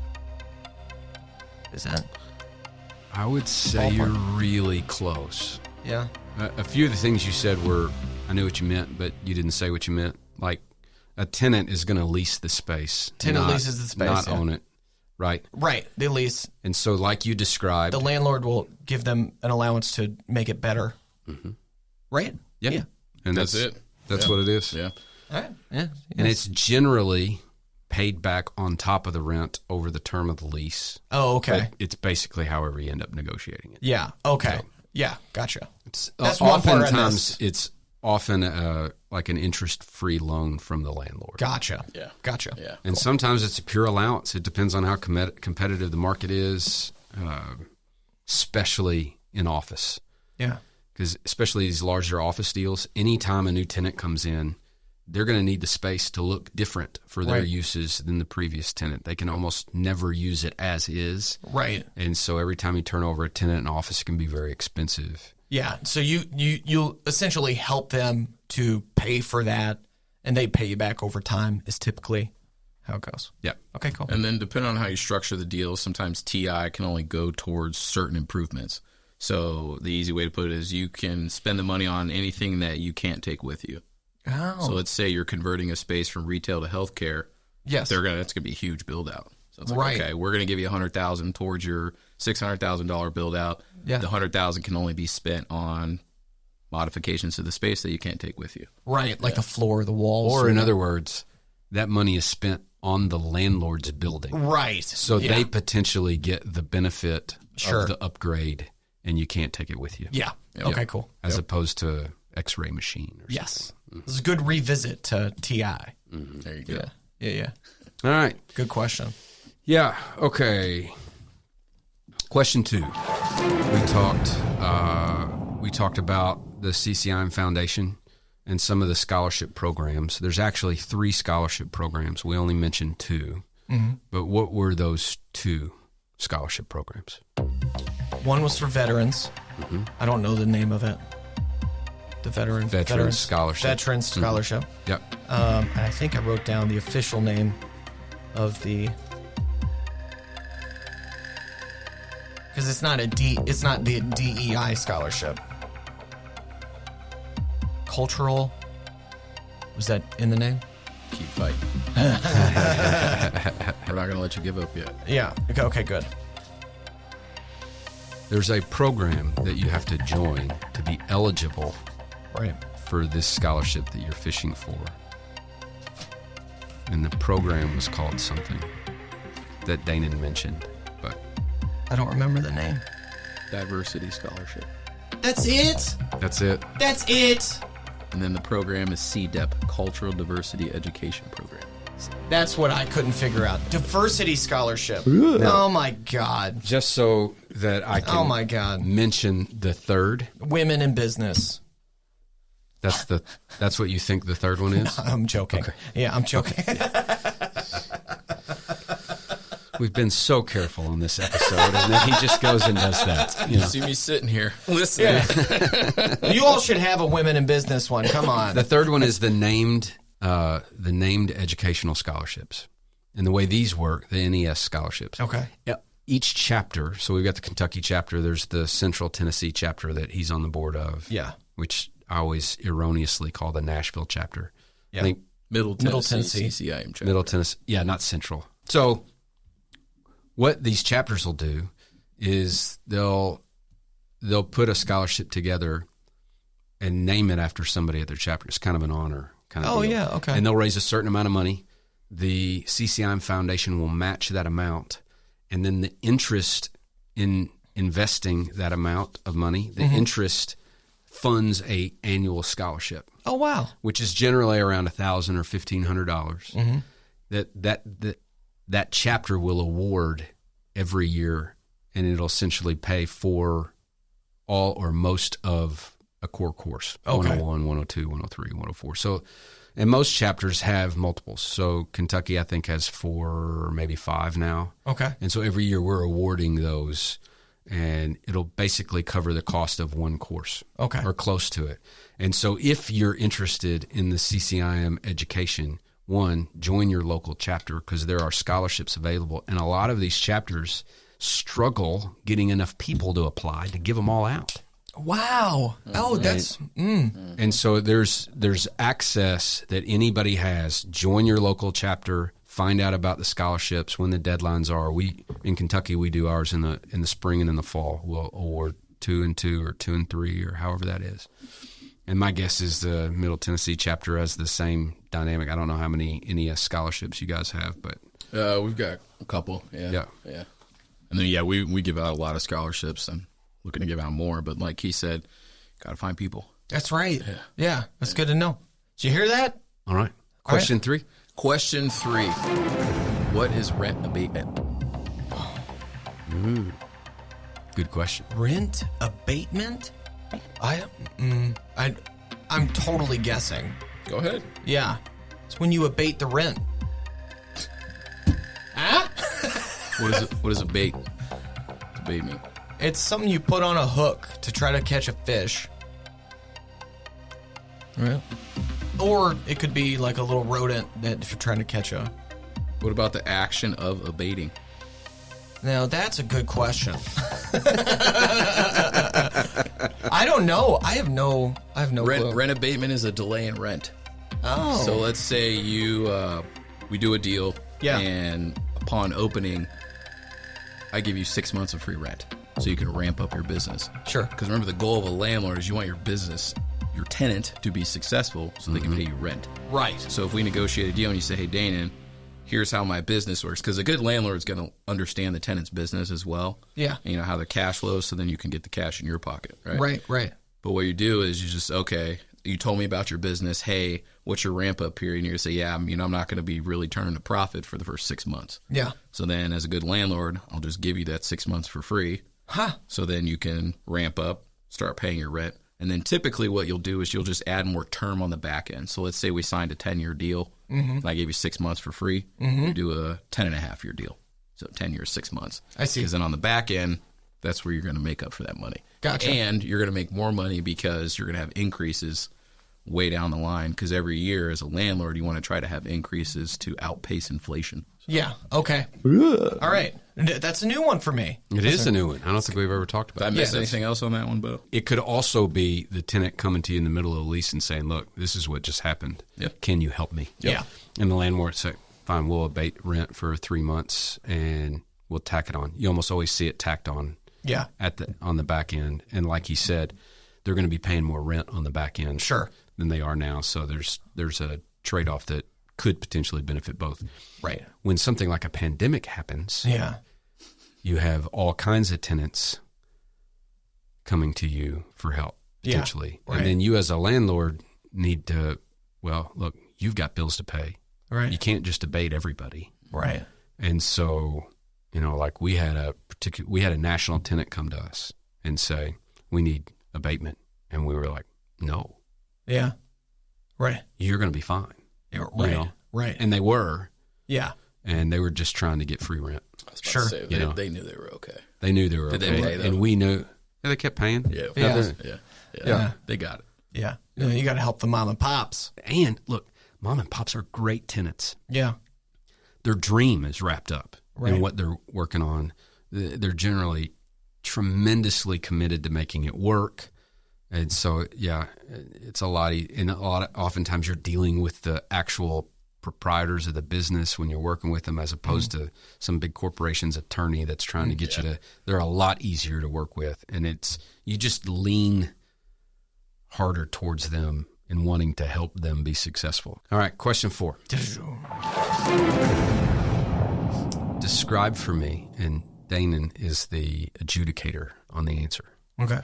Is that? I would say you're really close. Yeah. A few of the things you said were, I knew what you meant, but you didn't say what you meant. Like, a tenant is going to lease the space. Tenant leases the space, not yeah. own it, right? Right. They lease. And so, like you described, The landlord will give them an allowance to make it better. Right? yeah, and That's it. That's what it is. Yeah. All right. Yeah. And it's generally paid back on top of the rent over the term of the lease. Oh, okay. But it's basically however you end up negotiating it. Yeah. Okay. Yeah. Gotcha. It's, That's one part I oftentimes missed. it's often like an interest-free loan from the landlord. Gotcha. Yeah. Gotcha. Yeah. And sometimes it's a pure allowance. It depends on how competitive the market is, especially in office. Yeah. Because especially these larger office deals, anytime a new tenant comes in, they're going to need the space to look different for their Right. uses than the previous tenant. They can almost never use it as is. Right. And so every time you turn over a tenant in office, it can be very expensive. Yeah. So you'll essentially help them to pay for that, and they pay you back over time. Is typically how it goes. Yeah. Okay. Cool. And then depending on how you structure the deal, sometimes TI can only go towards certain improvements. So the easy way to put it is you can spend the money on anything that you can't take with you. Oh. So let's say you're converting a space from retail to healthcare. Yes. That's gonna be a huge build out. So it's like, Right. okay, we're gonna give you $100,000 towards your $600,000 build out. Yeah. The $100,000 can only be spent on modifications to the space that you can't take with you. Right. Like the floor, the walls. Or in other words, that money is spent on the landlord's building. Right. So yeah. they potentially get the benefit Sure. of the upgrade, and you can't take it with you. Yeah. Okay. Cool. As opposed to an X-ray machine or Yes. This is a good revisit to TI. There you go. Yeah. Yeah. Yeah. something. All right. Good question. Yeah. Okay. Question 2. We talked about the CCIM Foundation and some of the scholarship programs. There's actually 3 scholarship programs. We only mentioned 2. But what were those 2 scholarship programs? One was for veterans. I don't know the name of it. The Veterans Scholarship. Veterans Scholarship. Yep. And I think I wrote down the official name of the, because it's not the DEI scholarship. Cultural, was that in the name? Keep fighting. We're not gonna let you give up yet. Yeah. Okay. Good. There's a program that you have to join to be eligible Right. for this scholarship that you're fishing for. And the program was called something that Daynon mentioned, but I don't remember the name. Diversity Scholarship. That's it? that's it. That's it? And then the program is CDEP, Cultural Diversity Education Program. That's what I couldn't figure out. Diversity scholarship. Oh my God. Just so that I can Oh my God. mention the third. Women in business. That's what you think the third one is? I'm joking. Okay. Yeah, I'm joking. We've been so careful in this episode, and then he just goes and does that. You know. See me sitting here listening. You all should have a women in business one. Come on. The third one is the named educational scholarships, and the way these work, the NES scholarships. Okay. Each chapter. So we've got the Kentucky chapter. There's the Central Tennessee chapter that he's on the board of. Yeah. Which I always erroneously call the Nashville chapter. Yeah. I think Middle Tennessee. Tennessee. CCIM chapter. Middle Tennessee. Yeah, not Central. So what these chapters will do is they'll put a scholarship together and name it after somebody at their chapter. It's kind of an honor kind of deal. Yeah, okay. And they'll raise a certain amount of money. The CCIM Foundation will match that amount, and then the interest in investing that amount of money, the interest funds a annual scholarship. Oh, wow. Which is generally around $1,000 or $1,500. That chapter will award every year, and it'll essentially pay for all or most of a core course. Okay. 101, 102, 103, 104. So, and most chapters have multiples. So Kentucky, I think, has 4 or maybe 5 now. Okay. And so every year we're awarding those, and it'll basically cover the cost of one course. Okay. Or close to it. And so if you're interested in the CCIM education, one, join your local chapter because there are scholarships available. And a lot of these chapters struggle getting enough people to apply to give them all out. Wow. Oh, that's... And so there's access that anybody has. Join your local chapter. Find out about the scholarships, when the deadlines are. In Kentucky, we do ours in the spring and in the fall. We'll award 2 and 2 or 2 and 3 or however that is. And my guess is the Middle Tennessee chapter has the same dynamic. I don't know how many NES scholarships you guys have, but We've got a couple. Yeah. Yeah. And then, we give out a lot of scholarships. I'm looking to give out more, but like he said, got to find people. That's right. Yeah, that's good to know. Did you hear that? all right. Question 3. Question 3. What is rent abatement? Good question. Rent abatement? I'm totally guessing. Go ahead. Yeah. It's when you abate the rent. What is abate? Abatement. It's something you put on a hook to try to catch a fish. Right. Or it could be like a little rodent that if you're trying to catch a... What about the action of abating? Now, that's a good question. I don't know. I have no clue. Rent abatement is a delay in rent. Oh. So let's say we do a deal, and upon opening, I give you 6 months of free rent, so you can ramp up your business. Sure. Because remember, the goal of a landlord is you want your business, your tenant, to be successful, so they can pay you rent. Right. So if we negotiate a deal and you say, "Hey, Daynon, here's how my business works," because a good landlord is going to understand the tenant's business as well. Yeah. And how their cash flows, so then you can get the cash in your pocket, right? Right. But what you do is you just, okay, you told me about your business. Hey, what's your ramp up period? And you're going to say, yeah, I'm not going to be really turning a profit for the first 6 months. Yeah. So then as a good landlord, I'll just give you that 6 months for free. Huh. So then you can ramp up, start paying your rent. And then typically what you'll do is you'll just add more term on the back end. So let's say we signed a 10-year deal, and I gave you 6 months for free. You do a 10.5-year deal. So 10 years, 6 months. I see. Because then on the back end, that's where you're going to make up for that money. Gotcha. And you're going to make more money because you're going to have increases way down the line. Because every year as a landlord, you want to try to have increases to outpace inflation. Yeah. Okay. All right. That's a new one for me. It is a new one. I don't think we've ever talked Did I about it. miss anything else on that one, Bo? It could also be the tenant coming to you in the middle of the lease and saying, look, this is what just happened. Yep. Can you help me? Yeah. And the landlord said, fine, we'll abate rent for 3 months and we'll tack it on. You almost always see it tacked on Yeah. on the back end. And like he said, they're going to be paying more rent on the back end Sure. than they are now. So there's a trade-off that could potentially benefit both. Right. When something like a pandemic happens, Yeah. you have all kinds of tenants coming to you for help, potentially. Yeah, right. And then you as a landlord need to, well, look, you've got bills to pay. Right. You can't just abate everybody. Right. And so, like we had a national tenant come to us and say, we need abatement. And we were like, no. Yeah. Right. You're going to be fine. Yeah, right. Right. And they were. Yeah. And they were just trying to get free rent. I was about Sure. to say, they knew they were okay. They knew they were Did okay. they pay them? And we knew. Yeah, they kept paying. Yeah. They got it. Yeah. You got to help the mom and pops. And look, mom and pops are great tenants. Yeah. Their dream is wrapped up Right. in what they're working on. They're generally tremendously committed to making it work. And so, it's a lot. And oftentimes you're dealing with the actual proprietors of the business when you're working with them, as opposed to some big corporation's attorney that's trying to get you to. They're a lot easier to work with, and you just lean harder towards them and wanting to help them be successful. All right, question 4. Describe for me, and Daynon is the adjudicator on the answer. Okay.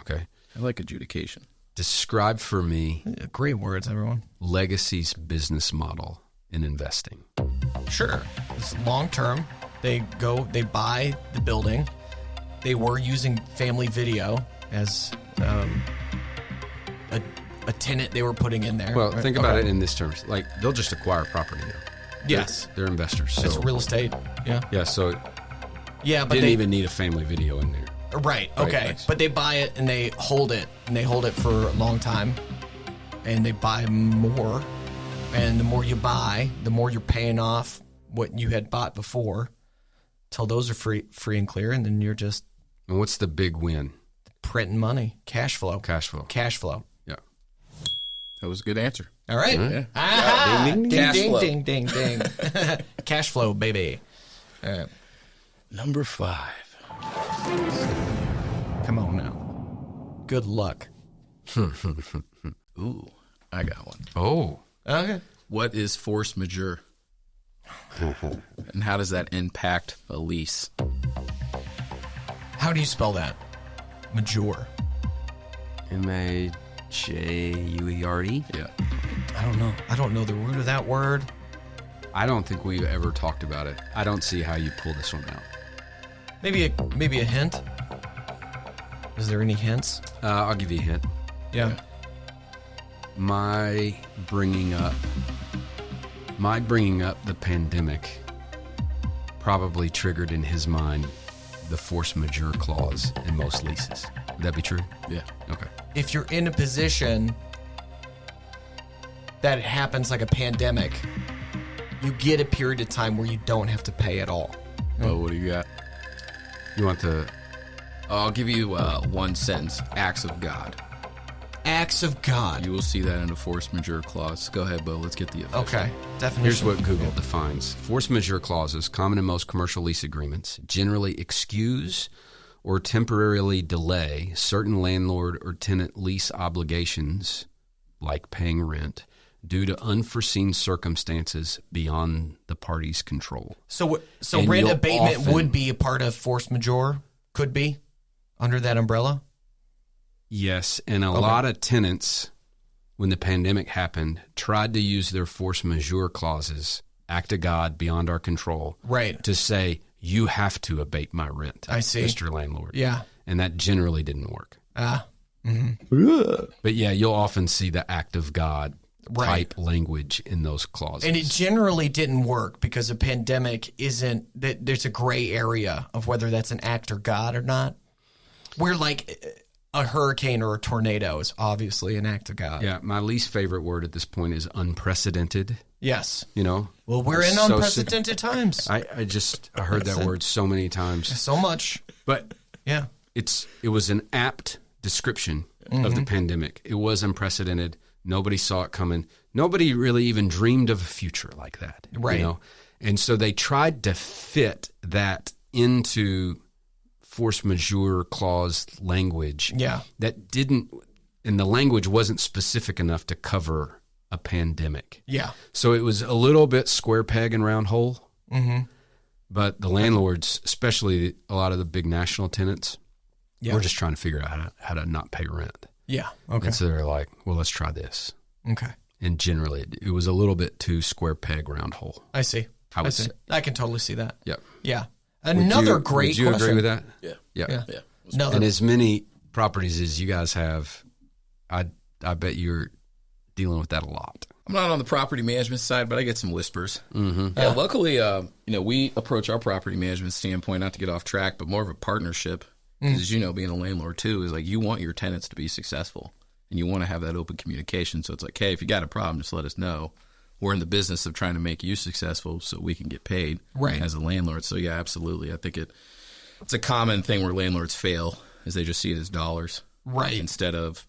I like adjudication. Describe for me Great words, everyone. Legacy's business model in investing. Sure. It's long term. They buy the building. They were using family video as a tenant they were putting in there. Well, right? think about it in this terms. Like, they'll just acquire property now. Yes. They're investors. So, It's real estate. Yeah. yeah, so Yeah, but didn't even need a family video in there. Right. Okay. Right. But they buy it and they hold it, for a long time, and they buy more. And the more you buy, the more you're paying off what you had bought before, till those are free and clear, and then you're just And what's the big win? printing money, cash flow. Cash flow. Yeah. That was a good answer. All right. Yeah. Ah, Ding, ding, ding. Cash flow. ding, ding, ding. Cash flow, baby. All right. Number 5. Come on now. Good luck. Ooh, I got one. Oh. Okay. What is force majeure? And how does that impact a lease? How do you spell that? Major. Majuere. Yeah. I don't know the root of that word. I don't think we've ever talked about it. I don't see how you pull this one out. Maybe a hint. Is there any hints? I'll give you a hint. Yeah. My bringing up the pandemic probably triggered in his mind the force majeure clause in most leases. Would that be true? Yeah. Okay. If you're in a position that it happens like a pandemic, you get a period of time where you don't have to pay at all. Well, what do you got? You want the... I'll give you one sentence. Acts of God. Acts of God. You will see that in the force majeure clause. Go ahead, Bo. Let's get the official. Okay. Definition. Here's what Google defines. Force majeure clauses, common in most commercial lease agreements, generally excuse or temporarily delay certain landlord or tenant lease obligations, like paying rent, due to unforeseen circumstances beyond the party's control. So And rent you'll abatement often- would be a part of force majeure? Could be? Under that umbrella? Yes, and a lot of tenants, when the pandemic happened, tried to use their force majeure clauses, act of God, beyond our control, Right. to say, you have to abate my rent, I see. Mr. Landlord. Yeah. And that generally didn't work. Mm-hmm. But yeah, you'll often see the act of God Right. type language in those clauses. And it generally didn't work because a pandemic isn't, there's a gray area of whether that's an act or God or not. Where like a hurricane or a tornado is obviously an act of God. Yeah, my least favorite word at this point is unprecedented. Yes. You know? Well, we're in So unprecedented times. I heard that word so many times. So much. But Yeah. it was an apt description of the pandemic. It was unprecedented. Nobody saw it coming. Nobody really even dreamed of a future like that. Right. You know? And so they tried to fit that into force majeure clause language. Yeah. That didn't, and the language wasn't specific enough to cover a pandemic. Yeah. So it was a little bit square peg and round hole. Mm-hmm. But the landlords, especially a lot of the big national tenants, were just trying to figure out how to not pay rent. Yeah. Okay. And so they're like, well, let's try this. Okay. And generally, it was a little bit too square peg, round hole. I see. I would say. I can totally see that. Yep. Yeah. Another great question. Would you agree with that? Yeah. Yeah. Another. And as many properties as you guys have, I bet you're dealing with that a lot. I'm not on the property management side, but I get some whispers. Mm-hmm. Yeah, luckily, we approach our property management standpoint, not to get off track, but more of a partnership. Because as you know, being a landlord too, is like you want your tenants to be successful and you want to have that open communication. So it's like, hey, if you got a problem, just let us know. We're in the business of trying to make you successful so we can get paid as a landlord. So yeah, absolutely. I think it's a common thing where landlords fail is they just see it as dollars. Right. Instead of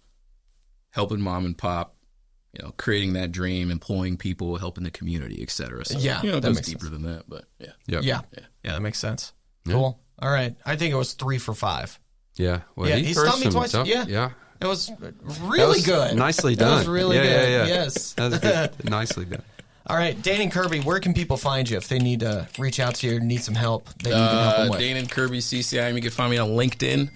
helping mom and pop, creating that dream, employing people, helping the community, et cetera. So, it goes deeper than that, but yeah. Yep. Yeah, that makes sense. Cool. All right. I think it was 3 for 5. Yeah. Well, he stumped me twice. Yeah. It was really good. Nicely done. It was really good. Yeah. Yes. That was good. Nicely done. All right. Daynon Kirby, where can people find you if they need to reach out to you, need some help that you can help them with? Daynon Kirby, CCIM. You can find me on LinkedIn.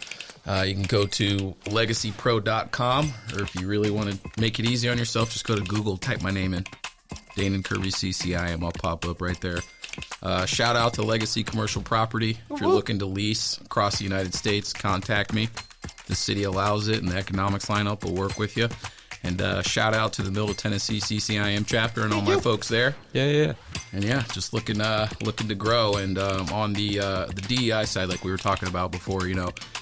You can go to legacypro.com, or if you really want to make it easy on yourself, just go to Google, type my name in, Daynon Kirby CCIM. I'll pop up right there. Shout out to Legacy Commercial Property. If you're looking to lease across the United States, contact me. If the city allows it and the economics line up, we'll work with you. And shout out to the Middle Tennessee CCIM chapter and all my folks there. Yeah. And just looking to grow. And on the DEI side, like we were talking about before,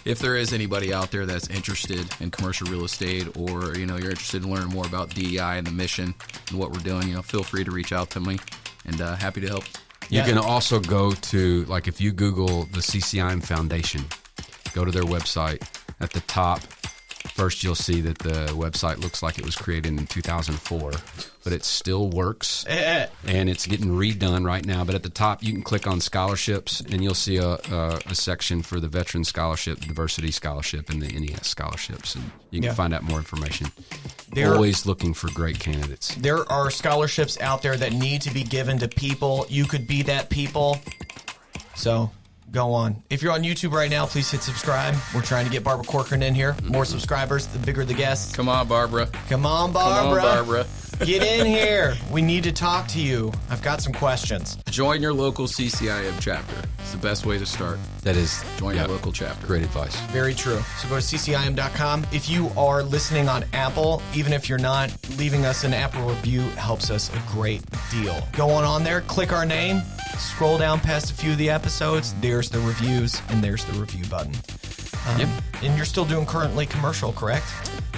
if there is anybody out there that's interested in commercial real estate, or you're interested in learning more about DEI and the mission and what we're doing, feel free to reach out to me, and happy to help. You can also go to, like, if you Google the CCIM Foundation, go to their website. At the top, first you'll see that the website looks like it was created in 2004, but it still works, and it's getting redone right now. But at the top, you can click on scholarships, and you'll see a section for the Veteran Scholarship, Diversity Scholarship, and the NES Scholarships, and you can find out more information. They're always looking for great candidates. There are scholarships out there that need to be given to people. You could be that people. So go on. If you're on YouTube right now, please hit subscribe. We're trying to get Barbara Corcoran in here. More subscribers, the bigger the guests. Come on, Barbara. Come on, Barbara. Get in here. We need to talk to you. I've got some questions. Join your local CCIM chapter. It's the best way to start. That is. Join your local chapter. Great advice. Very true. So go to CCIM.com. If you are listening on Apple, even if you're not, leaving us an Apple review helps us a great deal. Go on there, click our name, scroll down past a few of the episodes. There's the reviews, and there's the review button. And you're still doing currently commercial, correct?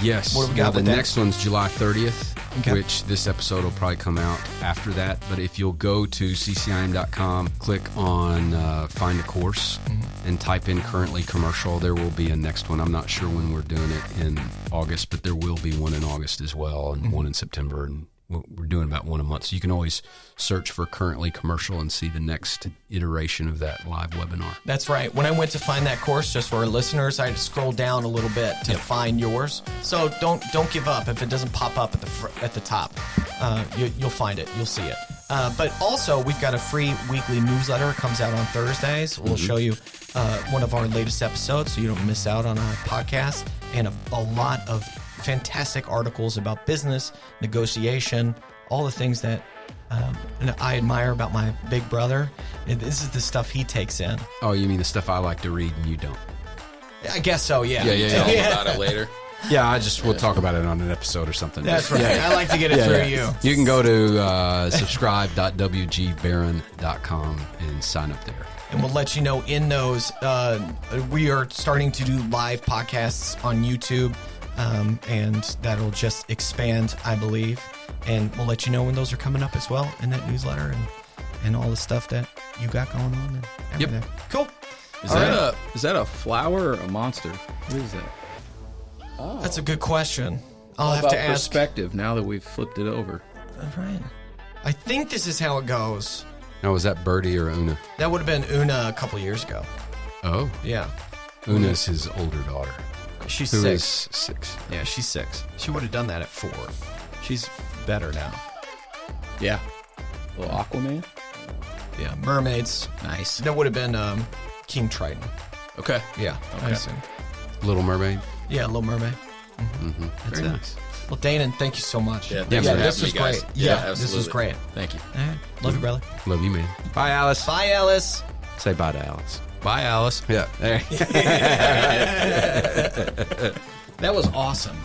Yes. What do we got the with that? next one's July 30th, Okay. which this episode will probably come out after that. But if you'll go to CCIM.com, click on Find a Course, and type in currently commercial, there will be a next one. I'm not sure when we're doing it in August, but there will be one in August as well, and one in September, and we're doing about one a month. So you can always search for currently commercial and see the next iteration of that live webinar. That's right. When I went to find that course, just for our listeners, I had to scroll down a little bit to find yours. So don't give up if it doesn't pop up at the top. You'll find it. You'll see it. But also, we've got a free weekly newsletter. It comes out on Thursdays. We'll show you one of our latest episodes so you don't miss out on our podcast, and a lot of fantastic articles about business, negotiation, all the things that I admire about my big brother. This is the stuff he takes in. Oh, you mean the stuff I like to read and you don't? I guess so, yeah. Tell them about it later. Yeah, we'll talk about it on an episode or something. That's right. I like to get it through you. You can go to subscribe.wgbarron.com and sign up there. And we'll let you know in those. We are starting to do live podcasts on YouTube, and that'll just expand, I believe. And we'll let you know when those are coming up as well in that newsletter, and all the stuff that you got going on and everything. Yep. Cool. Is that a flower or a monster? What is that? Oh. That's a good question. I'll have about to ask. Perspective now that we've flipped it over. All right. I think this is how it goes. Now, was that Birdie or Una? That would have been Una a couple years ago. Oh. Yeah. Una's his older daughter. She's Who 6. is 6. Yeah, she's 6. She would have done that at 4. She's better now. Yeah. Little Aquaman. Yeah, mermaids. Nice. That would have been King Triton. Okay. Yeah, I Okay. assume. Little Mermaid. Yeah, Little Mermaid. Very nice. Well, Daynon, thank you so much. Yeah, thanks for this having was me, guys. great. Yeah, this was absolutely. great. Thank you. All right. Love you, brother. Love you, man. Bye, Alice. Bye, Alice. Say bye to Alice. Bye, Alice. Yeah. There. That was awesome.